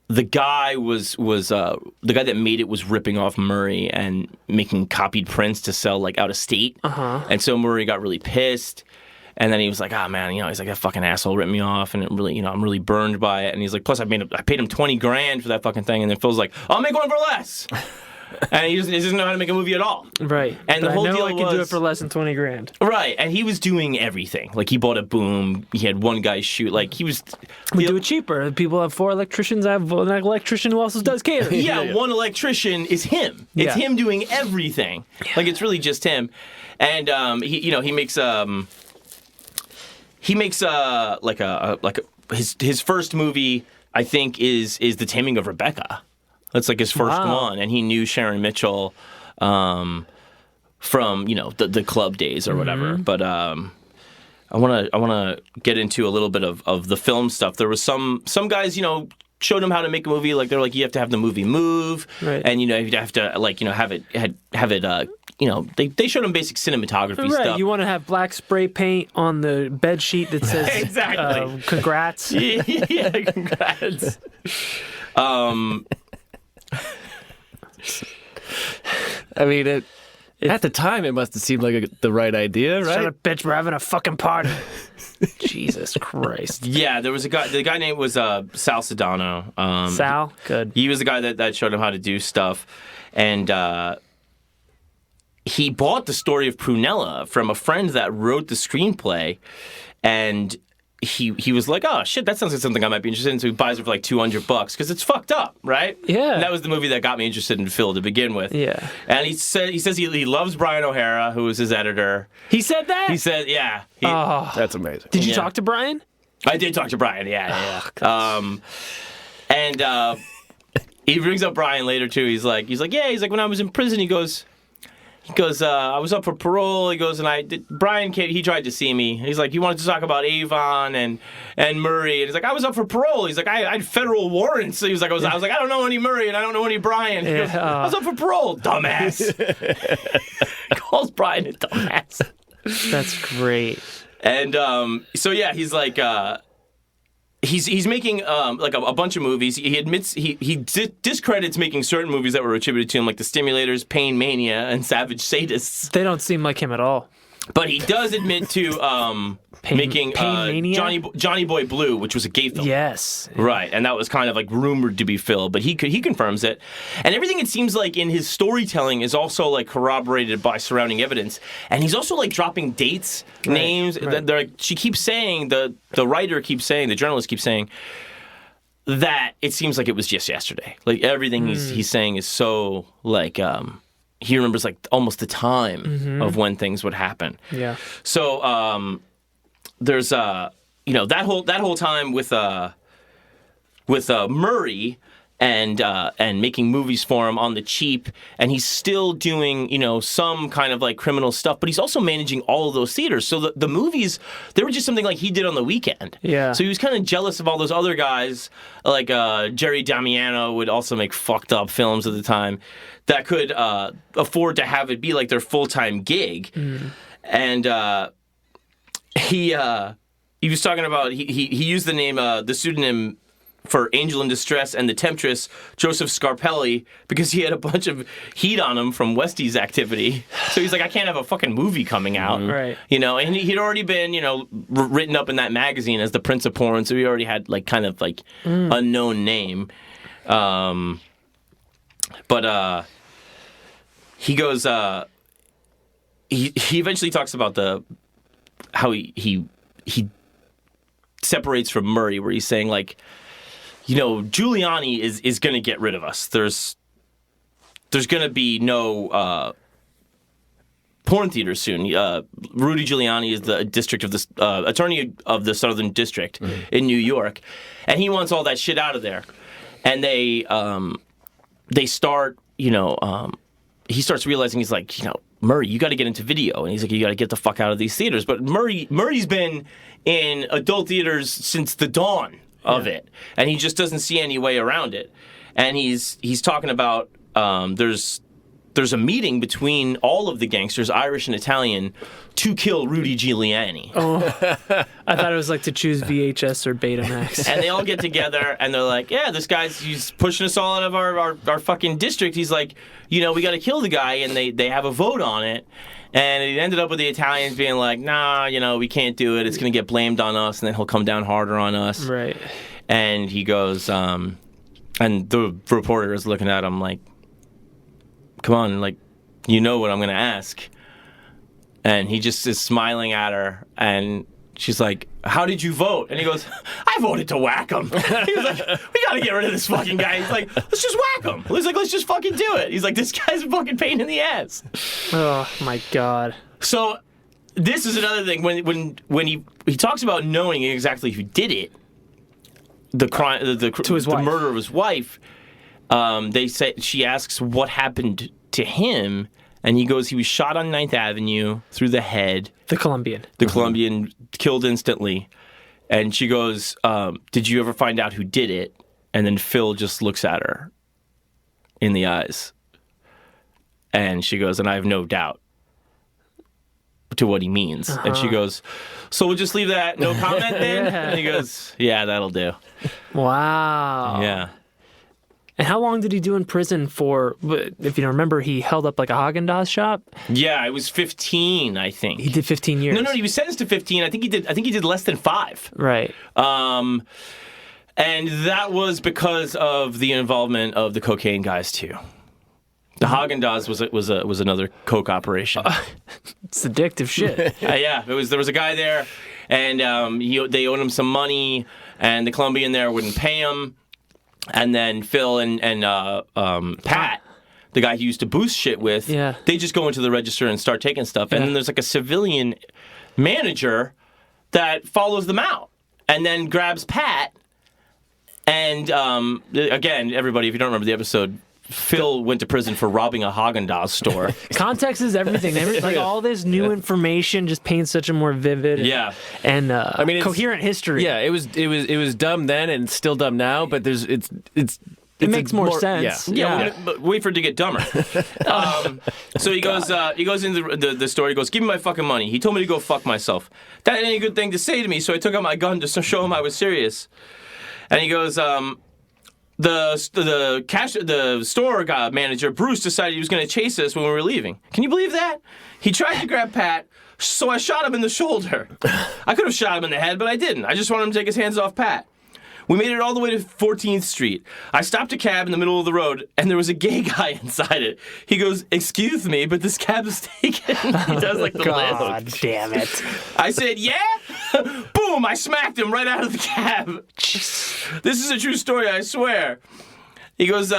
the guy the guy that made it was ripping off Murray and making copied prints to sell, like, out of state. And so Murray got really pissed. And then he was like, man, he's like, that fucking asshole ripped me off, and it really, I'm really burned by it. And he's like, plus I paid him $20,000 for that fucking thing. And then Phil's like, I'll make one for less. and he doesn't know how to make a movie at all. Right. And But the whole I know deal I can do it was- for less than 20 grand. Right, and he was doing everything. Like, he bought a boom. He had one guy shoot. Like, he was... We do it cheaper. People have 4 electricians. I have an electrician who also does catering. Yeah, one electrician is him. It's Yeah. him doing everything. Like, it's really just him. And he makes his first movie, I think, is The Taming of Rebecca. That's like his first one, and he knew Sharon Mitchell from the club days or whatever. But I want to get into a little bit of the film stuff. There was some guys, showed him how to make a movie. Like, they're like, you have to have the movie move, Right. and you have to have it. They showed him basic cinematography Right, stuff. you want to have black spray paint on the bed sheet that says Exactly. congrats. Yeah, congrats. I mean, at the time, it must have seemed like the right idea, Shut right? up, bitch, we're having a fucking party. Jesus Christ. Yeah, there was a guy. The guy name was Sal Sedano. Sal? Good. He was the guy that showed him how to do stuff, and he bought the story of Prunella from a friend that wrote the screenplay, and he was like, oh shit, that sounds like something I might be interested in. So he buys it for like $200 because it's fucked up, right? Yeah. And that was the movie that got me interested in Phil to begin with. Yeah. And he says he loves Brian O'Hara, who was his editor. He said that? He said, yeah. That's amazing. Did you Yeah. talk to Brian? I did talk to Brian, yeah. And he brings up Brian later too. He's like, when I was in prison, he goes, I was up for parole. He goes, Brian came, he tried to see me. He's like, he wanted to talk about Avon and Murray. And he's like, I was up for parole. He's like, I had federal warrants. So he was like, I was like, I don't know any Murray and I don't know any Brian. He goes, I was up for parole, dumbass. Calls Brian a dumbass. That's great. And so yeah, he's like, he's making like a bunch of movies. He admits he discredits making certain movies that were attributed to him, like The Stimulators, Pain Mania, and Savage Sadists. They don't seem like him at all. But he does admit to making Pain Mania? Johnny Boy Blue, which was a gay film. Yes. Right, and that was kind of like rumored to be Phil, but he confirms it. And everything, it seems like, in his storytelling is also like corroborated by surrounding evidence. And he's also like dropping dates, names. right. They're like, she keeps saying, the writer keeps saying, the journalist keeps saying that it seems like it was just yesterday. Like everything he's saying is so like he remembers like almost the time of when things would happen. Yeah. So there's that whole time with Murray and making movies for him on the cheap, and he's still doing some kind of like criminal stuff, but he's also managing all of those theaters. So the movies, they were just something like he did on the weekend. Yeah. So he was kind of jealous of all those other guys, like Jerry Damiano would also make fucked up films at the time that could afford to have it be like their full-time gig. And he was talking about he used the name the pseudonym for Angel in Distress and the Temptress, Joseph Scarpelli, because he had a bunch of heat on him from Westie's activity. So he's like, I can't have a fucking movie coming out. Right. And he'd already been, written up in that magazine as the Prince of Porn, so he already had like kind of like a known name. But he goes, he eventually talks about how he separates from Murray, where he's saying like, Giuliani is going to get rid of us. There's going to be no porn theaters soon. Rudy Giuliani is the district of the attorney of the Southern District in New York, and he wants all that shit out of there. And they start, he starts realizing, he's like, Murray, you got to get into video, and he's like, you got to get the fuck out of these theaters. But Murray's been in adult theaters since the dawn of it, and he just doesn't see any way around it. And he's talking about there's a meeting between all of the gangsters, Irish and Italian, to kill Rudy Giuliani. I thought it was like to choose VHS or Betamax. And they all get together, and they're like, yeah, this guy's he's pushing us all out of our fucking district. He's like, we got to kill the guy, and they have a vote on it. And it ended up with the Italians being like, nah, we can't do it. It's going to get blamed on us, and then he'll come down harder on us. Right. And he goes, and the reporter is looking at him like, come on, like, you know what I'm going to ask. And he just is smiling at her, and she's like, how did you vote? And he goes, I voted to whack him. He was like, we got to get rid of this fucking guy. He's like, let's just whack him. He's like, let's just fucking do it. He's like, this guy's a fucking pain in the ass. Oh, my God. So this is another thing. When he talks about knowing exactly who did it, the crime, the murder of his wife, they say, she asks what happened to him, and he goes, he was shot on 9th Avenue through the head. The Colombian. The Colombian killed instantly. And she goes, did you ever find out who did it? And then Phil just looks at her in the eyes. And she goes, and I have no doubt to what he means. And she goes, so we'll just leave that, no comment then? And he goes, yeah, that'll do. Wow. Yeah. And how long did he do in prison for? If you don't remember, he held up like a Haagen-Dazs shop. Yeah, it was 15, I think. He did 15 years. No, he was sentenced to 15. I think he did less than 5. Right. And that was because of the involvement of the cocaine guys too. The Haagen-Dazs was another coke operation. It's addictive shit. Yeah, there was a guy there, and they owed him some money, and the Colombian there wouldn't pay him. And then Phil and Pat, the guy he used to boost shit with, they just go into the register and start taking stuff. And then there's like a civilian manager that follows them out and then grabs Pat. And again, everybody, if you don't remember the episode, Phil went to prison for robbing a Haagen-Dazs store. Context is everything. Like all this new information just paints such a more vivid and coherent history. Yeah, it was dumb then and still dumb now, but it makes more sense. Yeah. But wait for it to get dumber. So he goes into the store. He goes, give me my fucking money. He told me to go fuck myself. That ain't a good thing to say to me, so I took out my gun just to show him I was serious. And he goes, the store manager, Bruce, decided he was going to chase us when we were leaving. Can you believe that? He tried to grab Pat, so I shot him in the shoulder. I could have shot him in the head, but I didn't. I just wanted him to take his hands off Pat. We made it all the way to 14th Street. I stopped a cab in the middle of the road, and there was a gay guy inside it. He goes, excuse me, but this cab is taken. He does like the God list. damn it. I said, yeah? Boom, I smacked him right out of the cab. This is a true story, I swear. He goes,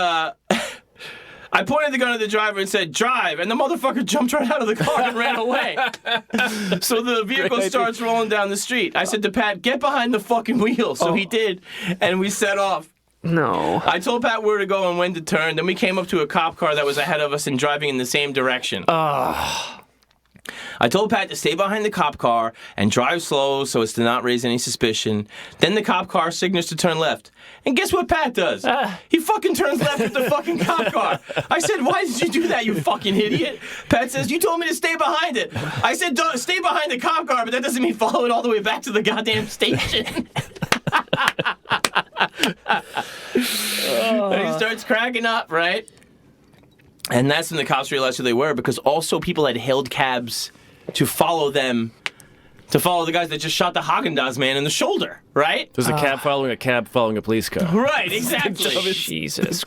I pointed the gun at the driver and said, drive, and the motherfucker jumped right out of the car and ran away. So the vehicle starts rolling down the street. I said to Pat, get behind the fucking wheel. So he did, and we set off. No. I told Pat where to go and when to turn. Then we came up to a cop car that was ahead of us and driving in the same direction. I told Pat to stay behind the cop car and drive slow so as to not raise any suspicion. Then the cop car signals to turn left. And guess what Pat does? He fucking turns left with the fucking cop car. I said, why did you do that, you fucking idiot? Pat says, you told me to stay behind it. I said, stay behind the cop car, but that doesn't mean follow it all the way back to the goddamn station. And he starts cracking up, right? And that's when the cops realized who they were, because also people had hailed cabs to follow them, to follow the guys that just shot the Haagen-Dazs man in the shoulder, right? There's a cab following a police car. Right, exactly. Jesus.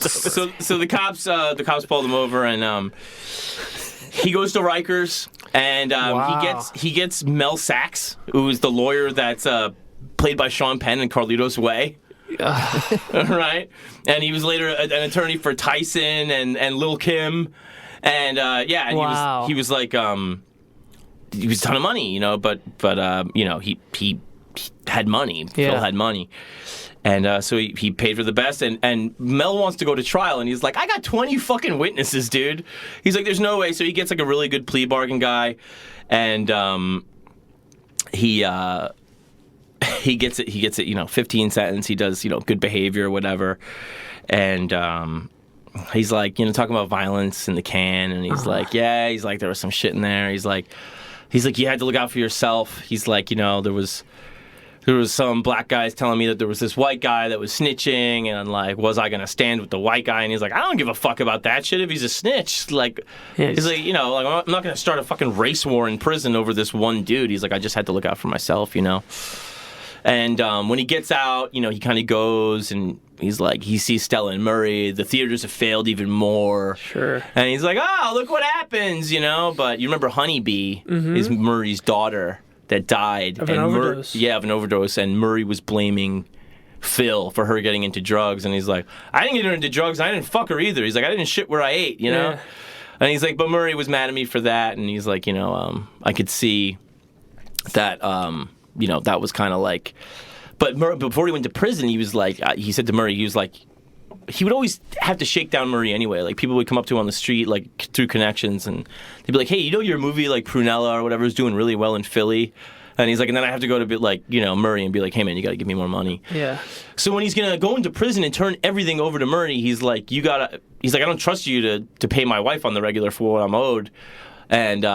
So the cops pulled him over, and he goes to Rikers, and he gets Mel Sachs, who is the lawyer that's played by Sean Penn in Carlito's Way. Right? And he was later an attorney for Tyson and Lil' Kim. And he was like he was a ton of money, but he had money. Phil had money. And so he paid for the best, and Mel wants to go to trial, and he's like, I got 20 fucking witnesses, dude. He's like, there's no way. So he gets like a really good plea bargain guy, and he gets it, 15 sentence. He does, good behavior or whatever. And he's like, talking about violence in the can. And he's like, there was some shit in there. He's like, you had to look out for yourself. He's like, there was some black guys telling me that there was this white guy that was snitching. And I'm like, was I going to stand with the white guy? And he's like, I don't give a fuck about that shit if he's a snitch. Like, he's like, I'm not going to start a fucking race war in prison over this one dude. He's like, I just had to look out for myself, And when he gets out, he kind of goes and he's like, he sees Stella and Murray. The theaters have failed even more. Sure. And he's like, oh, look what happens, But you remember Honeybee is Murray's daughter that died. Of an overdose. Of an overdose. And Murray was blaming Phil for her getting into drugs. And he's like, I didn't get her into drugs. I didn't fuck her either. He's like, I didn't shit where I ate, Yeah. And he's like, but Murray was mad at me for that. And he's like, I could see that, that was kind of like... But before he went to prison, he was like, he said to Murray, he was like, he would always have to shake down Murray anyway. Like, people would come up to him on the street, like, through connections, and they'd be like, hey, your movie, like, Prunella or whatever is doing really well in Philly? And he's like, and then I have to go to, like, Murray and be like, hey, man, you got to give me more money. Yeah. So when he's going to go into prison and turn everything over to Murray, he's like, I don't trust you to pay my wife on the regular for what I'm owed. And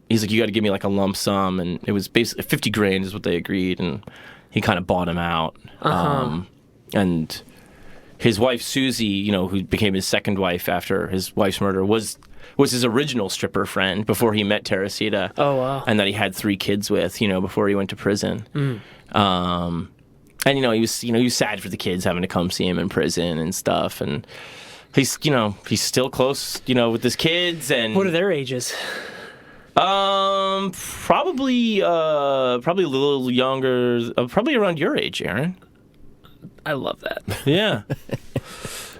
he's like, you got to give me, like, a lump sum. And it was basically $50,000 is what they agreed. And he kind of bought him out. And his wife, Susie, who became his second wife after his wife's murder, was his original stripper friend before he met Teresita. Oh, wow. And that he had 3 kids with, before he went to prison. And, he was sad for the kids having to come see him in prison and stuff. And he's still close, with his kids. And What are their ages? Probably a little younger, probably around your age, Aaron. I love that. Yeah.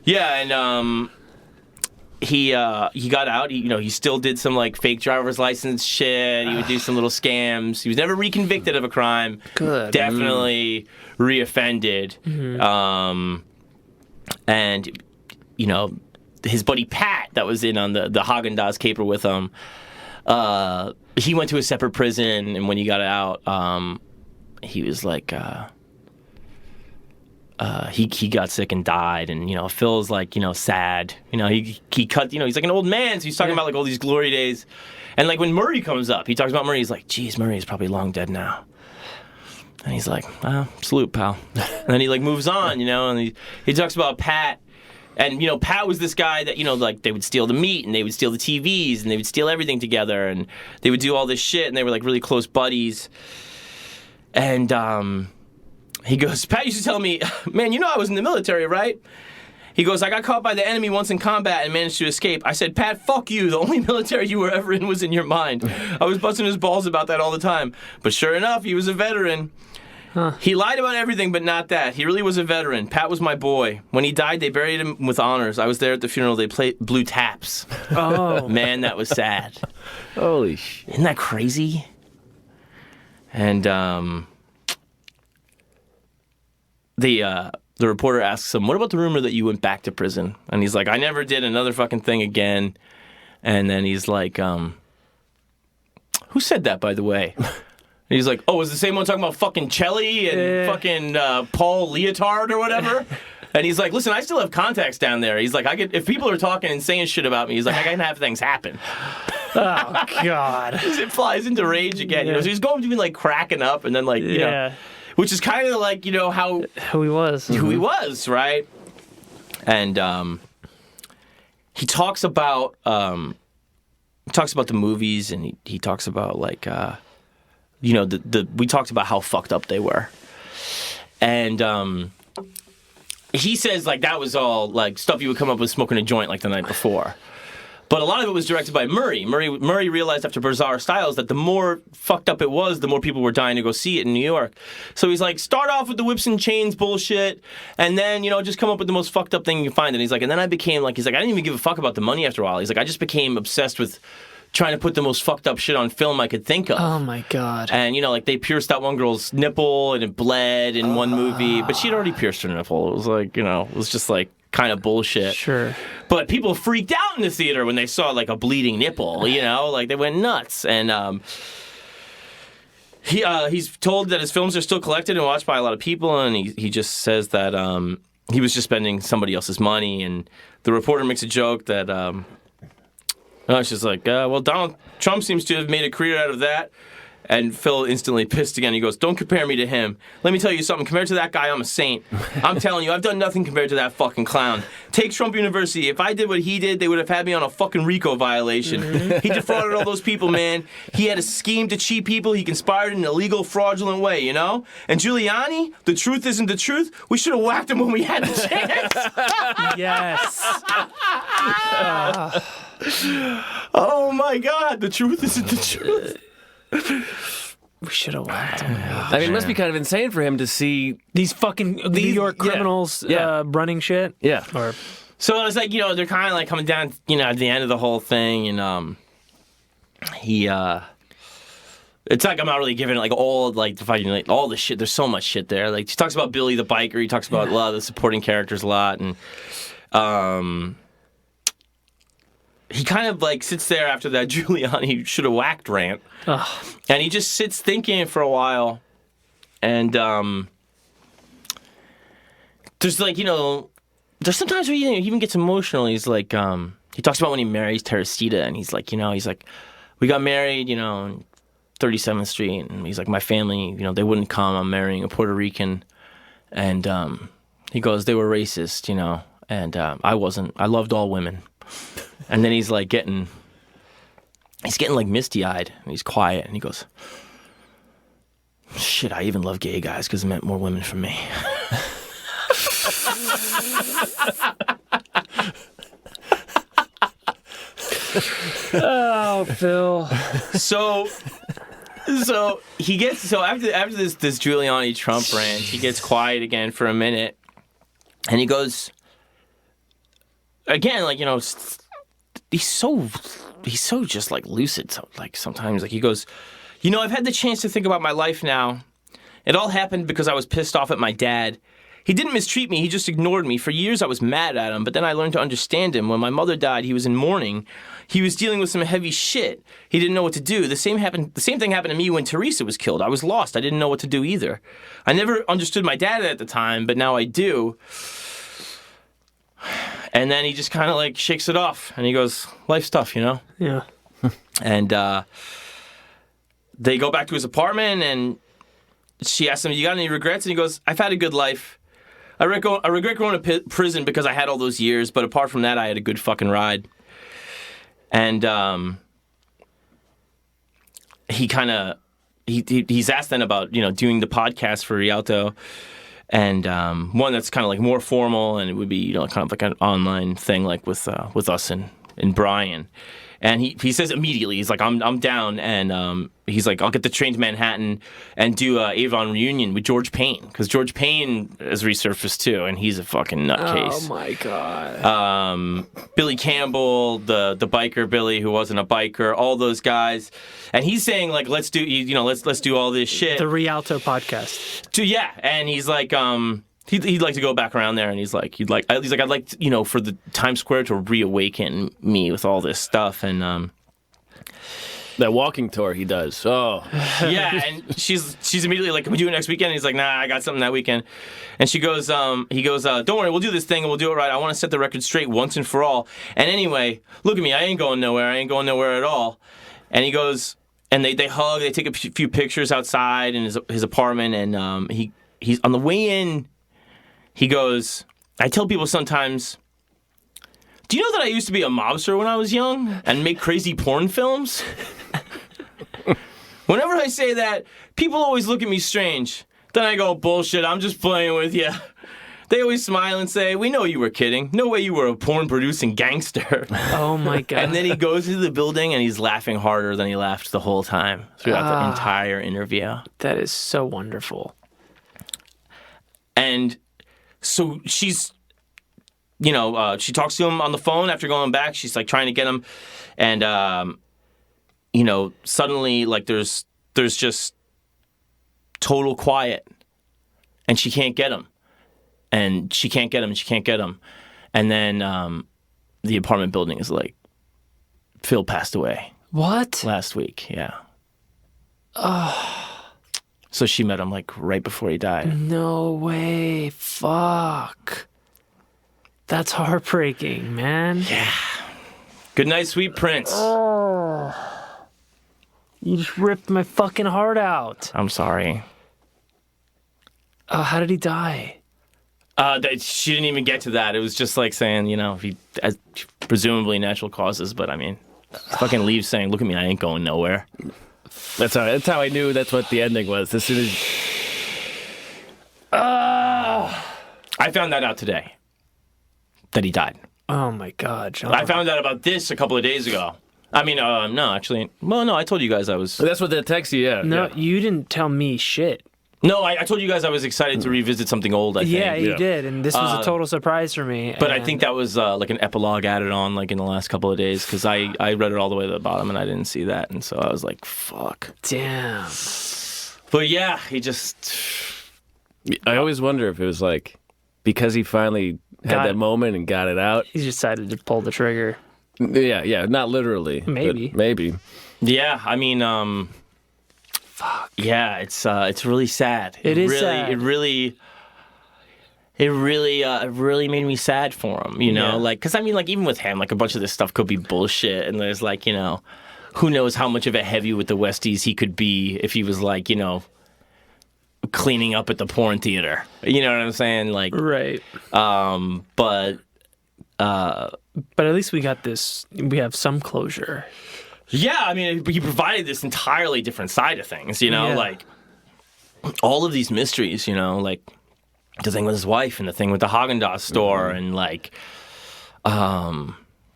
Yeah, and he got out. He still did some like fake driver's license shit. He would do some little scams. He was never reconvicted of a crime. Good. Definitely reoffended. And his buddy Pat that was in on the Haagen-Dazs caper with him. He went to a separate prison, and when he got out, he was like, he got sick and died, and Phil's like, sad. He cut. He's like an old man, so he's talking about like all these glory days, and like when Murray comes up, he talks about Murray. He's like, geez, Murray is probably long dead now. And he's like, salute, pal. And then he like moves on, and he talks about Pat. And, Pat was this guy that, like, they would steal the meat, and they would steal the TVs, and they would steal everything together, and they would do all this shit, and they were, like, really close buddies. And he goes, Pat used to tell me, man, I was in the military, right? He goes, I got caught by the enemy once in combat and managed to escape. I said, Pat, fuck you. The only military you were ever in was in your mind. I was busting his balls about that all the time. But sure enough, he was a veteran. Huh. He lied about everything, but not that. He really was a veteran. Pat was my boy. When he died, they buried him with honors. I was there at the funeral. They blew taps. Oh. Man, that was sad. Holy shit. Isn't that crazy? And the reporter asks him, what about the rumor that you went back to prison? And he's like, I never did another fucking thing again. And then he's like, who said that, by the way? And he's like, oh, is the same one talking about fucking Chelly and fucking Paul Leotard or whatever? And he's like, listen, I still have contacts down there. He's like, if people are talking and saying shit about me, he's like, I can have things happen. Oh, God. It flies into rage again. So he's going to be like cracking up and then like, which is kind of like, how... Who he was. Who he was, right? And he talks about the movies, and he talks about like... we talked about how fucked up they were. And he says, like, that was all, like, stuff you would come up with smoking a joint, like, the night before. But a lot of it was directed by Murray. Murray realized after Bizarre Styles that the more fucked up it was, the more people were dying to go see it in New York. So he's like, start off with the whips and chains bullshit, and then, just come up with the most fucked up thing you can find. And he's like, and then I became, like, I didn't even give a fuck about the money after a while. He's like, I just became obsessed with trying to put the most fucked up shit on film I could think of. Oh, my God. And, like, they pierced that one girl's nipple, and it bled in one movie. But she'd already pierced her nipple. It was like, it was just, like, kind of bullshit. Sure. But people freaked out in the theater when they saw, like, a bleeding nipple, like, they went nuts. And he's told that his films are still collected and watched by a lot of people, and he just says that he was just spending somebody else's money. And the reporter makes a joke that... it's just like, well, Donald Trump seems to have made a career out of that. And Phil instantly pissed again. He goes, don't compare me to him. Let me tell you something. Compared to that guy, I'm a saint. I'm telling you, I've done nothing compared to that fucking clown. Take Trump University. If I did what he did, they would have had me on a fucking RICO violation. He defrauded all those people, man. He had a scheme to cheat people. He conspired in an illegal, fraudulent way, you know? And Giuliani, the truth isn't the truth. We should have whacked him when we had the chance. Yes. Oh, my God. The truth isn't the truth. We should have whacked him. I mean, it must be kind of insane for him to see. These fucking New York criminals running shit. Yeah. Or So it's like, you know, they're kind of like coming down, you know, at the end of the whole thing, and it's like I'm not really giving like all like the fucking like all the shit. There's so much shit there. Like he talks about Billy the biker. He talks about a lot of the supporting characters a lot, and he kind of like sits there after that Giuliani should have whacked rant, and he just sits thinking for a while, and there's like, you know, there's sometimes where he even gets emotional. He's like, he talks about when he marries Teresita, and he's like, you know, we got married, you know, on 37th Street, and he's like, my family, you know, they wouldn't come. I'm marrying a Puerto Rican, and he goes, they were racist, you know, and I wasn't. I loved all women. And then he's getting like misty-eyed, and he's quiet, and he goes, shit, I even love gay guys because it meant more women for me. oh, Phil. So he gets after this Giuliani Trump rant, he gets quiet again for a minute, and he goes again, like, you know, he's so just like lucid. So like sometimes like he goes, you know, I've had the chance to think about my life now. It all happened because I was pissed off at my dad. He didn't mistreat me, he just ignored me. For years I was mad at him, but then I learned to understand him. When my mother died, he was in mourning. He was dealing with some heavy shit. He didn't know what to do. The same thing happened to me when Teresa was killed. I was lost. I didn't know what to do either. I never understood my dad at the time, but now I do. And then he just kind of like shakes it off, and he goes, life's tough, you know? Yeah. And they go back to his apartment, and she asks him, you got any regrets? And he goes, I've had a good life. I regret going to prison because I had all those years, but apart from that, I had a good fucking ride. And he's asked then about, you know, doing the podcast for Rialto, and one that's kind of like more formal, and it would be, you know, kind of like an online thing, like with us and Brian. And he says immediately, he's like, I'm down, and he's like, I'll get the train to Manhattan and do Avon reunion with George Payne, because George Payne has resurfaced too, and he's a fucking nutcase. Oh my god. Billy Campbell, the biker Billy who wasn't a biker, all those guys, and he's saying like, let's do all this shit. The Rialto podcast. Yeah, and he's like, He'd like to go back around there, and he's like, I'd like, you know, for the Times Square to reawaken me with all this stuff, and that walking tour he does. Oh, yeah, and she's immediately like, can we do it next weekend? And he's like, nah, I got something that weekend, and he goes, don't worry, we'll do this thing and we'll do it right. I want to set the record straight once and for all. And anyway, look at me, I ain't going nowhere at all. And he goes, and they hug, they take a few pictures outside in his apartment, and he's on the way in. He goes, I tell people sometimes, do you know that I used to be a mobster when I was young and make crazy porn films? Whenever I say that, people always look at me strange. Then I go, bullshit, I'm just playing with you. They always smile and say, we know you were kidding. No way you were a porn-producing gangster. Oh, my God. And then he goes into the building, and he's laughing harder than he laughed the whole time throughout the entire interview. That is so wonderful. And so she's, you know, she talks to him on the phone after going back. She's like trying to get him, and you know, suddenly like there's just total quiet, and she can't get him, and she can't get him, and she can't get him, and then the apartment building is like, Phil passed away. What? Last week, yeah. So she met him like right before he died. No way. Fuck. That's heartbreaking, man. Yeah. Good night, sweet prince. Oh. You just ripped my fucking heart out. I'm sorry. How did he die? She didn't even get to that. It was just like saying, presumably natural causes, but I mean, fucking leaves saying, "Look at me, I ain't going nowhere." That's how I knew that's what the ending was. As soon as I found that out today. That he died. Oh my God, John. I found out about this a couple of days ago. I mean, no, actually, well, no, I told you guys I was. that's what that text you. Yeah. No, yeah. you didn't tell me shit. No, I told you guys I was excited to revisit something old. I think. Yeah, you did, and this was a total surprise for me. But I think that was like an epilogue added on like in the last couple of days because I read it all the way to the bottom and I didn't see that, and so I was like, "Fuck." Damn. But yeah, he just. I always wonder if it was like because he finally had that moment and got it out. He decided to pull the trigger. Yeah, not literally. Maybe. But maybe. Yeah, I mean, fuck. Yeah, it's really sad. It is really, sad. It really made me sad for him, Yeah. like, because I mean, like, even with him, like, a bunch of this stuff could be bullshit, and there's, like, who knows how much of a heavy with the Westies he could be if he was, like, cleaning up at the porn theater. You know what I'm saying? Like, Right. but at least we got this. We have some closure. yeah, I mean, he provided this entirely different side of things, Yeah. like, all of these mysteries, like, the thing with his wife and the thing with the Haagen-Dazs store and, like,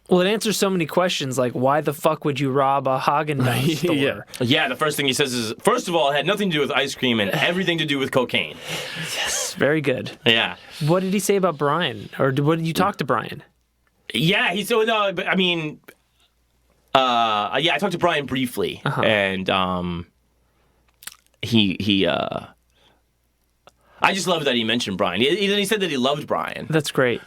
Well, it answers so many questions, like why the fuck would you rob a Haagen-Dazs store? Yeah, the first thing he says is, first of all, it had nothing to do with ice cream and everything to do with cocaine. Yes, very good. Yeah. What did he say about Brian? Or what did you talk to Brian? Yeah, but I mean, I talked to Brian briefly, and I just love that he mentioned Brian. He said that he loved Brian. That's great.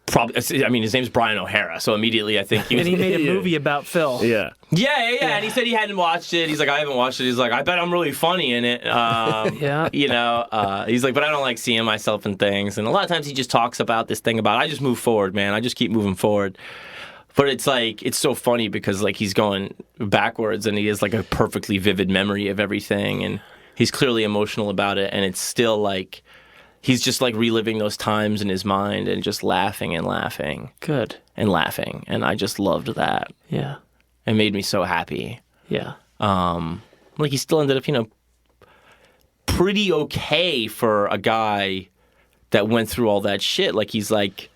Probably. I mean, his name's Brian O'Hara, so immediately I think he was. And he made a movie about Phil. Yeah. Yeah. And he said he hadn't watched it. He's like, I haven't watched it. He's like, I bet I'm really funny in it. Yeah. He's like, but I don't like seeing myself in things. And a lot of times he just talks about this thing about, I just move forward, man. I just keep moving forward. But it's like, it's so funny because like he's going backwards and he has like a perfectly vivid memory of everything. And he's clearly emotional about it. And it's still like, he's just like reliving those times in his mind and just laughing and laughing. Good. And laughing. And I just loved that. Yeah. It made me so happy. Yeah. Like he still ended up, pretty okay for a guy that went through all that shit. Like he's like,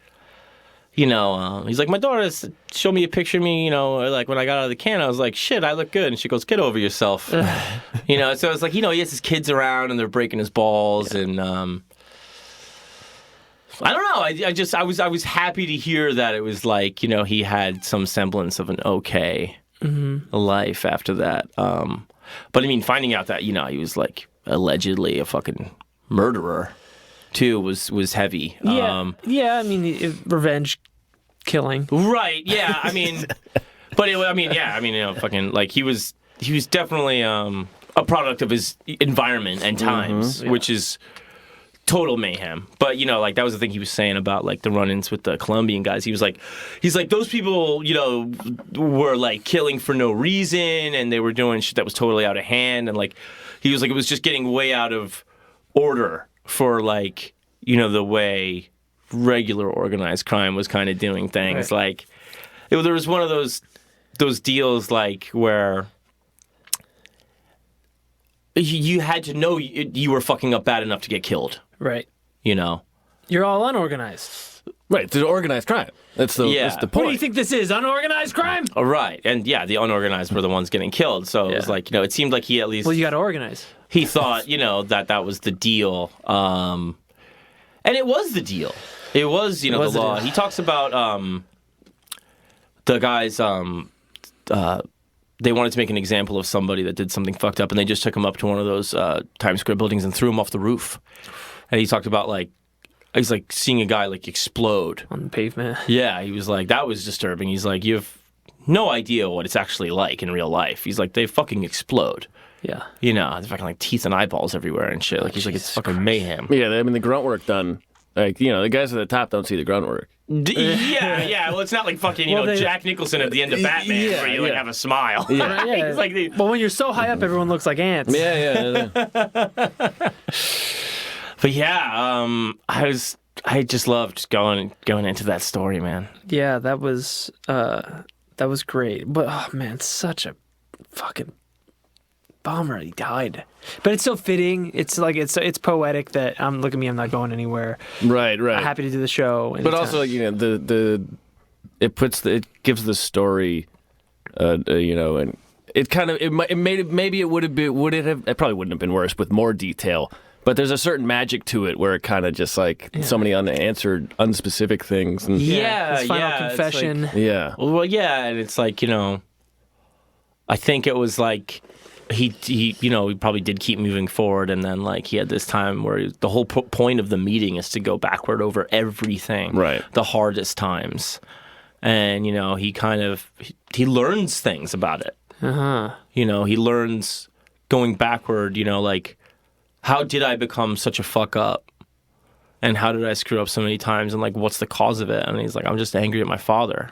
he's like, my daughter showed me a picture of me, like when I got out of the can, I was like, shit, I look good. And she goes, get over yourself. So it's like, he has his kids around and they're breaking his balls. Yeah. And I don't know. I was happy to hear that it was like, he had some semblance of an okay life after that. But I mean, finding out that, he was like allegedly a fucking murderer too was heavy. Yeah. I mean, revenge killing. Right. Yeah. I mean, fucking like he was definitely a product of his environment and times, which is total mayhem. But like that was the thing he was saying about like the run-ins with the Colombian guys. He's like those people were like killing for no reason and they were doing shit that was totally out of hand, and like he was like it was just getting way out of order for like the way regular organized crime was kind of doing things. Right. Like there was one of those deals like where you had to know you were fucking up bad enough to get killed. Right. You're all unorganized. Right. It's an organized crime. That's the point. What do you think this is? Unorganized crime? Oh, right. And yeah, the unorganized were the ones getting killed. So it was like, it seemed like he at least... Well, you got to organize. He thought, that was the deal. And it was the deal. It was, the law. He talks about the guys... they wanted to make an example of somebody that did something fucked up, and they just took him up to one of those Times Square buildings and threw him off the roof. And he talked about, like, he's like seeing a guy, like, explode. On the pavement. Yeah, he was like, that was disturbing. He's like, you have no idea what it's actually like in real life. He's like, they fucking explode. Yeah. There's fucking, like, teeth and eyeballs everywhere and shit. Like, he's like, it's fucking mayhem. Yeah, I mean, the grunt work done. Like, the guys at the top don't see the grunt work. Yeah. Well, it's not like fucking, Jack Nicholson at the end of Batman where you, like, have a smile. Yeah. It's like but when you're so high up, everyone looks like ants. Yeah. But yeah, I just loved going into that story, man. Yeah, that was great. But oh man, such a fucking bummer he died. But it's so fitting. It's like it's poetic that look at me, I'm not going anywhere. Right. I'm happy to do the show. But also, it gives the story, and it probably wouldn't have been worse with more detail. But there's a certain magic to it where it kind of just like so many unanswered, unspecific things. And his final confession. yeah. Well, yeah, and it's like, I think it was like he probably did keep moving forward, and then like he had this time where the whole point of the meeting is to go backward over everything, right? The hardest times, and he learns things about it. He learns going backward. Like, how did I become such a fuck up? And how did I screw up so many times? And like, what's the cause of it? And he's like, I'm just angry at my father.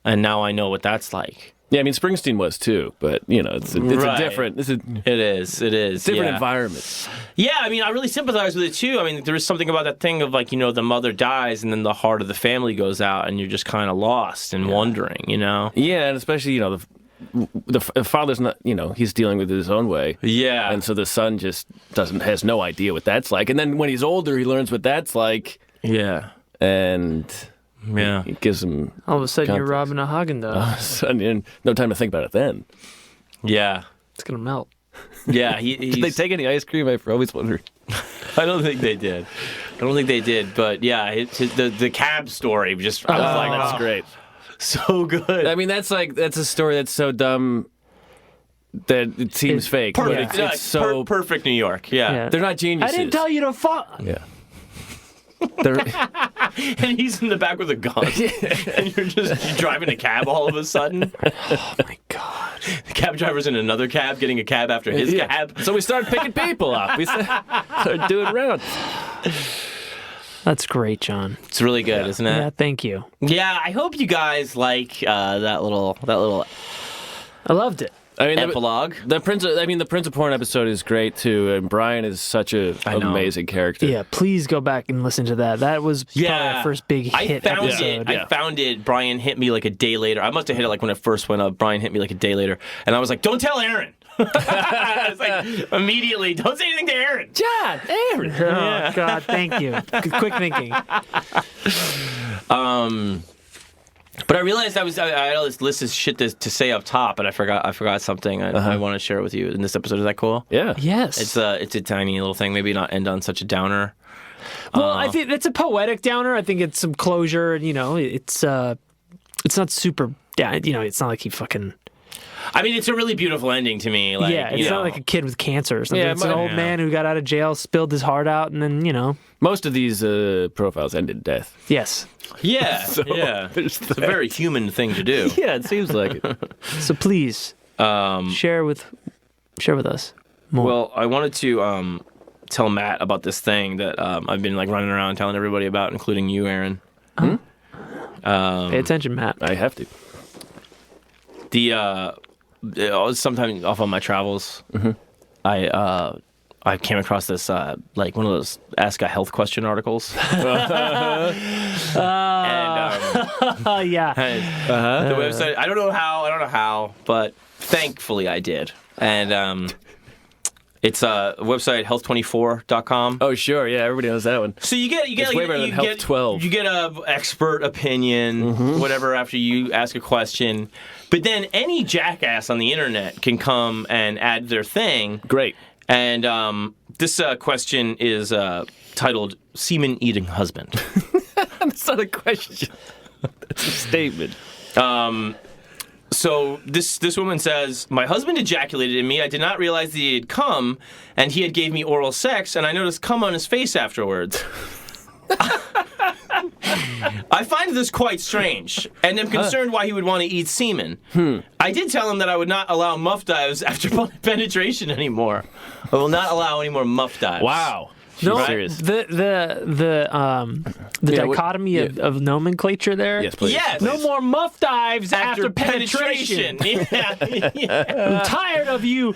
And now I know what that's like. Yeah, I mean, Springsteen was too, but it's a different. It is different environment. Yeah, I mean, I really sympathize with it too. I mean, there is something about that thing of like, the mother dies and then the heart of the family goes out, and you're just kind of lost and wondering, Yeah, and especially the father's not, he's dealing with it his own way. Yeah, and so the son just has no idea what that's like, and then when he's older, he learns what that's like. Yeah, and. Yeah, it gives him. All of a sudden, context. You're robbing a Haagen-Dazs. All of a sudden, no time to think about it then. Yeah, it's gonna melt. Yeah, did they take any ice cream? I've always wondered. I don't think they did. But yeah, the cab story just. I was like, that's great. So good. I mean, that's a story that's so dumb that it seems fake. Perfect. But it's so perfect New York. Yeah. They're not geniuses. I didn't tell you to fuck. Yeah. And he's in the back with a gun. And you're driving a cab all of a sudden. Oh my god. The cab driver's in another cab getting a cab after his cab. So we started picking people up. We started doing rounds. That's great, John. It's really good, isn't it? Yeah, thank you. Yeah, I hope you guys like that little I loved it. I mean, epilogue. The Prince of Porn episode is great too, and Brian is such an amazing character. Yeah, please go back and listen to that. That was probably our first big hit episode. I found it. Brian hit me like a day later. I must have hit it like when it first went up. Brian hit me like a day later, and I was like, "Don't tell Aaron." I was like, immediately, don't say anything to Aaron. John, Aaron. Oh God, thank you. Quick thinking. But I realized I had all this list of shit to say up top, and I forgot something. I want to share with you in this episode. Is that cool? Yeah. Yes. It's a tiny little thing. Maybe not end on such a downer. Well, I think it's a poetic downer. I think it's some closure. It's not super. It's not like he fucking. I mean, it's a really beautiful ending to me. Like, it's not like a kid with cancer or something. Yeah, it's an old man who got out of jail, spilled his heart out, and then, Most of these profiles end in death. Yes. Yeah, So, yeah. there's It's a very human thing to do. Yeah, it seems like it. So please share with us more. Well, I wanted to tell Matt about this thing that I've been like running around telling everybody about, including you, Aaron. Pay attention, Matt. I have to. Sometime off on my travels, I came across this like one of those Ask a Health Question articles. Yeah. The website. I don't know how, but thankfully I did. And it's a website health24.com. Oh sure, yeah, everybody knows that one. So you get It's way better than Health 12. You get a expert opinion, whatever, after you ask a question. But then any jackass on the internet can come and add their thing. Great. And this question is titled "Semen Eating Husband." That's not a question. That's a statement. So this woman says, "My husband ejaculated in me. I did not realize that he had come, and he had gave me oral sex, and I noticed cum on his face afterwards. I find this quite strange, and am concerned why he would want to eat semen. I did tell him that I would not allow muff dives after penetration anymore. I will not allow any more muff dives." Wow. No, Serious. the dichotomy of nomenclature there. Yes, please. Yes. No more muff dives after penetration. Yeah. I'm tired of you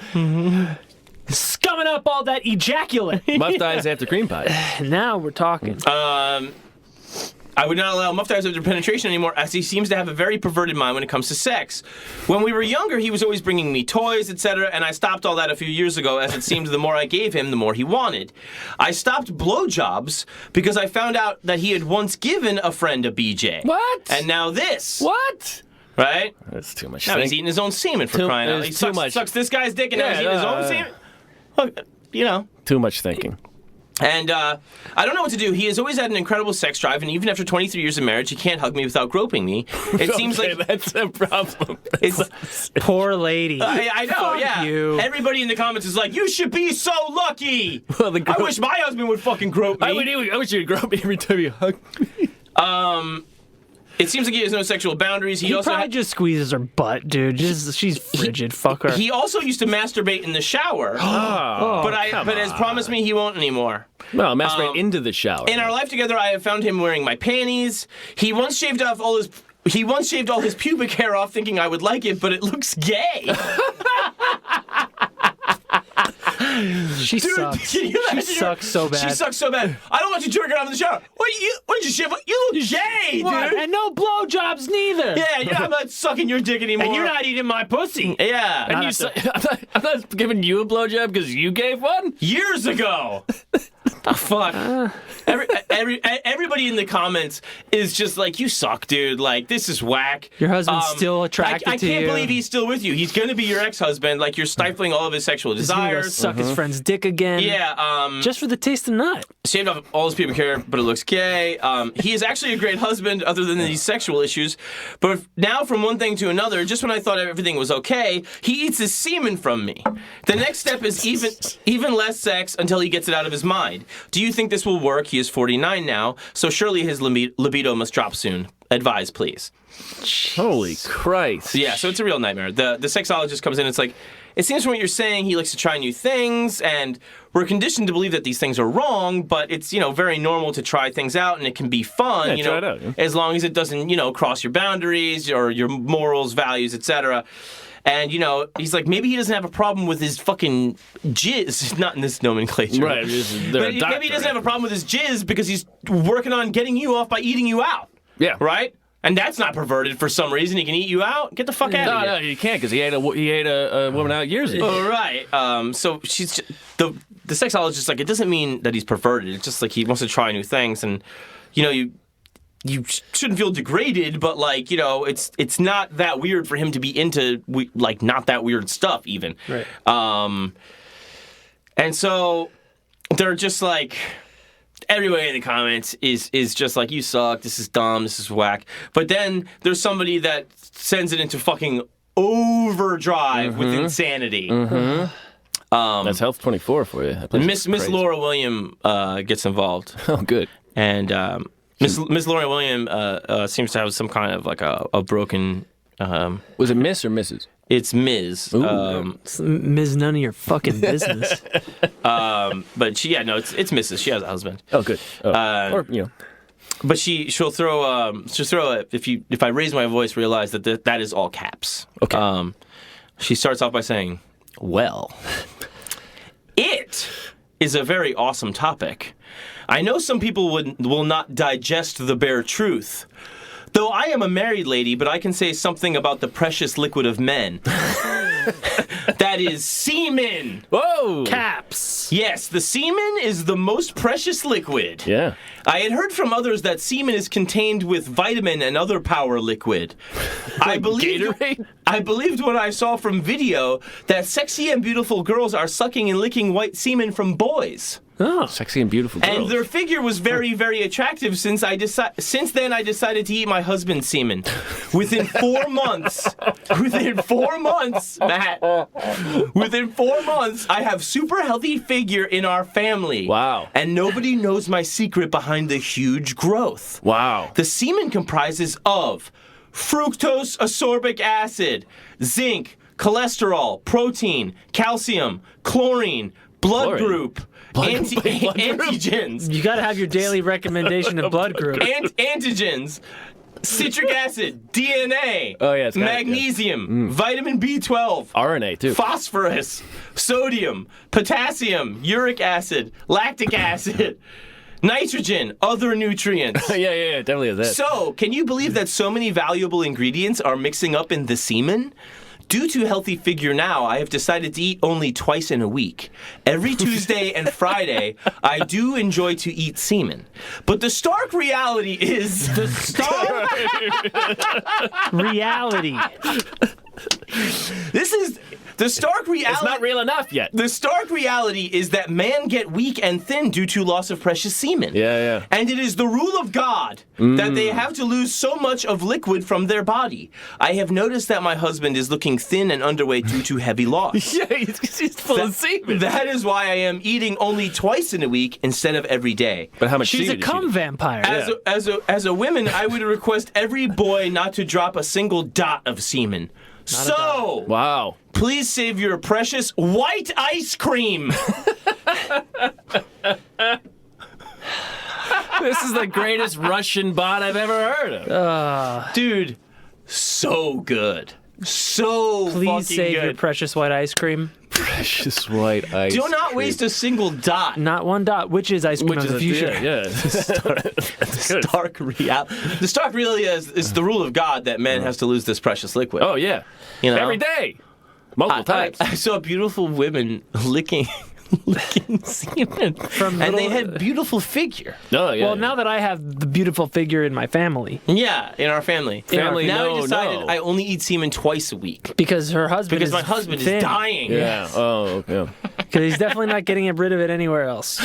Scumming up all that ejaculate. Muff dies after cream pie. Now we're talking. I would not allow Muff Dies after penetration anymore, as he seems to have a very perverted mind when it comes to sex. When we were younger, he was always bringing me toys, etc., and I stopped all that a few years ago, as it seemed the more I gave him, the more he wanted. I stopped blowjobs because I found out that he had once given a friend a BJ. What? And now this. What? Right? That's too much. Now he's eating his own semen for crying out. He sucks this guy's dick and now he's eating his own semen. Look, you know. Too much thinking. And I don't know what to do. He has always had an incredible sex drive, and even after 23 years of marriage, he can't hug me without groping me. It seems like that's a problem. It's Poor lady. I know, Fuck yeah. you. Everybody in the comments is like, "You should be so lucky." Well, I wish my husband would fucking grope me. I wish you'd grope me every time you hug me. It seems like he has no sexual boundaries. He also probably just squeezes her butt, dude. She's frigid. Fuck her. He also used to masturbate in the shower, but has promised me he won't anymore. No, masturbate into the shower. In our life together, I have found him wearing my panties. He once shaved all his pubic hair off, thinking I would like it, but it looks gay. She Dude, sucks. can you She imagine sucks so bad. She sucks so bad. I don't want you jerking off in the shower. What did you shave? You look gay, What? dude. And no blowjobs neither. Yeah, I'm not sucking your dick anymore. And you're not eating my pussy. Yeah. And I'm not giving you a blowjob because you gave one? Years ago. The fuck. Everybody in the comments is just like, you suck, dude. Like, this is whack. Your husband's still attracted I to you. can't believe he's still with you. He's going to be your ex-husband. Like, you're stifling all of his sexual He's gonna go desires. suck his friend's dick again. Yeah, Just for the taste of nut. shaved off all his pubic hair, but it looks gay. He is actually a great husband, other than these sexual issues. But now, from one thing to another, just when I thought everything was okay, he eats his semen from me. The next step is even less sex until he gets it out of his mind. Do you think this will work? He is 49 now, so surely his libido must drop soon. Advise, please. Holy Christ. Yeah, so it's a real nightmare. The sexologist comes in, it's like, it seems from what you're saying, he likes to try new things, and we're conditioned to believe that these things are wrong, but it's, very normal to try things out, and it can be fun, try it out, yeah. as long as it doesn't, cross your boundaries or your morals, values, etc. And, he's like, maybe he doesn't have a problem with his fucking jizz. Not in this nomenclature. Right. But maybe he doesn't have a problem with his jizz because he's working on getting you off by eating you out. Yeah. Right? And that's not perverted for some reason. He can eat you out? Get the fuck out of here. No, you can't because he ate a woman out years ago. Oh, right. So she's just, the sexologist is like, it doesn't mean that he's perverted. It's just like he wants to try new things. And, you shouldn't feel degraded, but it's not that weird for him to be into not that weird stuff even. Right. And so they're just like, everybody in the comments is just like, you suck, this is dumb, this is whack. But then there's somebody that sends it into fucking overdrive with insanity. That's Health 24 for you. Miss Laura William gets involved. Oh, good. And Miss Laura William seems to have some kind of like a broken. Was it Miss or Mrs.? It's Ms. It's Ms. None of your fucking business. But it's Mrs. She has a husband. Oh, good. Or. But she'll throw if I raise my voice, realize that is all caps. Okay. She starts off by saying, "Well, it is a very awesome topic. I know some people will not digest the bare truth. Though I am a married lady, but I can say something about the precious liquid of men. That is semen. Whoa! Caps. Yes, the semen is the most precious liquid. Yeah. I had heard from others that semen is contained with vitamin and other power liquid. I believed when I saw from video that sexy and beautiful girls are sucking and licking white semen from boys. Oh. Sexy and beautiful girls. And their figure was very, very attractive since then I decided to eat my husband's semen. Within 4 months, Matt, within 4 months, I have super healthy figure in our family. Wow. And nobody knows my secret behind the huge growth. Wow. The semen comprises of fructose ascorbic acid, zinc, cholesterol, protein, calcium, chlorine, blood group, antigens. You got to have your daily recommendation of blood group. Antigens, citric acid, DNA, Oh, yeah, it's got it, yeah. magnesium, vitamin B12, RNA, too. phosphorus, sodium, potassium, uric acid, lactic acid, nitrogen, other nutrients. yeah, definitely is that. So, can you believe that so many valuable ingredients are mixing up in the semen? Due to Healthy Figure Now, I have decided to eat only twice in a week. Every Tuesday and Friday, I do enjoy to eat semen. But the stark reality is... The stark Reality. This is... The stark reality... It's not real enough yet. The stark reality is that men get weak and thin due to loss of precious semen. Yeah. And it is the rule of God that they have to lose so much of liquid from their body. I have noticed that my husband is looking thin and underweight due to heavy loss. Yeah, he's full of semen. That is why I am eating only twice in a week instead of every day. But how much She's a semen is she cum eating? vampire. As a woman, I would request every boy not to drop a single dot of semen. So, Wow. please save your precious white ice cream. This is the greatest Russian bot I've ever heard of. Dude, so good. So Please fucking save your good. precious white ice cream. Precious white ice Do not cream. waste a single dot. Not one dot, which is ice cream Which of is the future. Yeah. That's good. Stark reality. The stark reality is the rule of God that man has to lose this precious liquid. Oh, yeah. You know? Every day. Multiple times. I saw beautiful women licking semen, and they little- had beautiful figure. Oh, yeah. Well, now that I have the beautiful figure in my family, Yeah, in our family. Family, now no, I decided no. I only eat semen twice a week because her husband because is my husband thin. is dying. Yeah. Oh, yeah. Because he's definitely not getting rid of it anywhere else.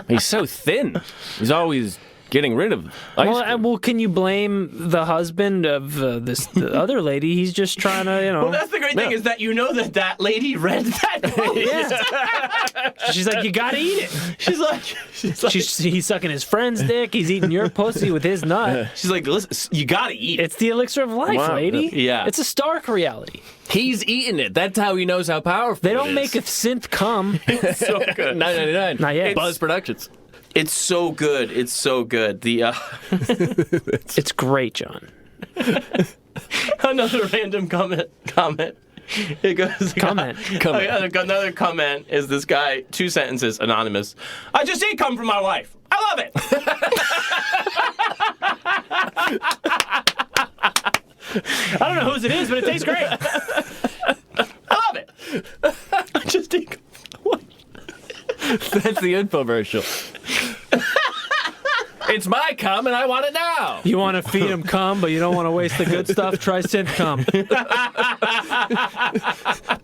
He's so thin. He's always getting rid of ice cream. Well, can you blame the husband of the other lady? He's just trying to, Well, that's the great thing is that you know that lady read that post. She's like, you gotta eat it. She's like, He's sucking his friend's dick. He's eating your pussy with his nut. she's like, listen, you gotta eat it. It's the elixir of life, Wow. lady. Yeah. It's a stark reality. He's eating it. That's how he knows how powerful They it don't is. make a synth cum. so good. $9.99. Not yet. Buzz Productions. It's so good. It's so good. The It's great, John. another random comment. It goes Comment. Another comment is this guy, 2 sentences, anonymous. I just ate cum from my wife. I love it. I don't know whose it is, but it tastes great. I love it. I just ate cum from my wife. That's the infomercial. It's my cum and I want it now. You want to feed him cum, but you don't want to waste the good stuff? Try synth cum.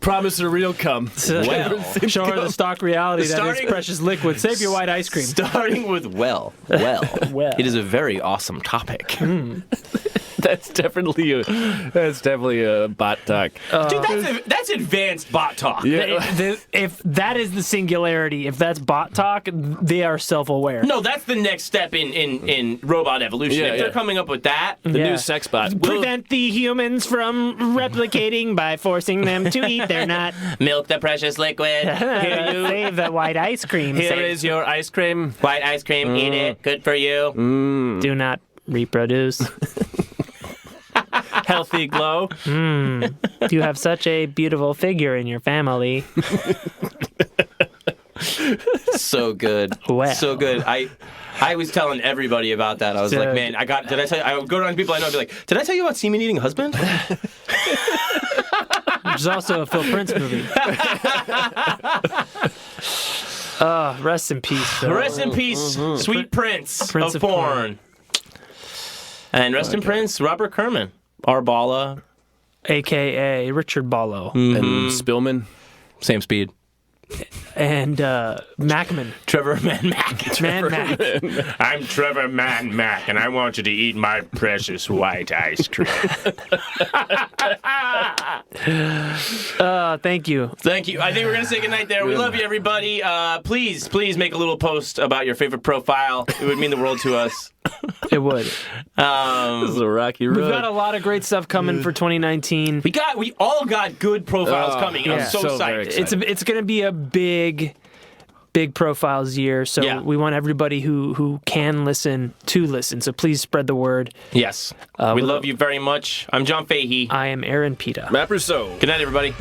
Promise a real cum. Well. Show her the stock reality that Starting- is precious liquid. Save your white ice cream. Starting with well. Well. It is a very awesome topic. That's definitely a bot talk. Dude, that's advanced bot talk. If that is the singularity, if that's bot talk, they are self-aware. No, that's the next step in robot evolution. Yeah, if they're yeah. coming up with that, The new sex bot. Prevent the humans from replicating by forcing them to eat their nut. milk the precious liquid. Here you Save the white ice cream. Here is your ice cream. white ice cream. Eat it. Good for you. Do not reproduce. Healthy glow. You have such a beautiful figure in your family. So good. Well. So good. I was telling everybody about that. I was like, Dude. man, did I tell you? I would go around to people I know and be like, did I tell you about semen eating husband? Which is also a Phil Prince movie. Rest in peace, Phil. Rest in peace, sweet prince Prince of of porn. porn. And rest in Prince, Robert Kerman. Arbala. A.K.A. Richard Ballo. And Spillman. Same speed. And Macman. Trevor Man Mac. Man Mac. I'm Trevor Man Mac, and I want you to eat my precious white ice cream. Thank you. Thank you. I think we're going to say goodnight there. We love you, everybody. Please make a little post about your favorite profile. It would mean the world to us. It would. This is a rocky road. We've got a lot of great stuff coming for 2019. We all got good profiles coming, and yeah. I'm so So very psyched. excited. It's going to be a big big profiles year. So Yeah. we want everybody who can listen to listen. So please spread the word. Yes. We love you very much. I'm John Fahey. I am Aaron Pita. Matt Brousseau. Good night, everybody.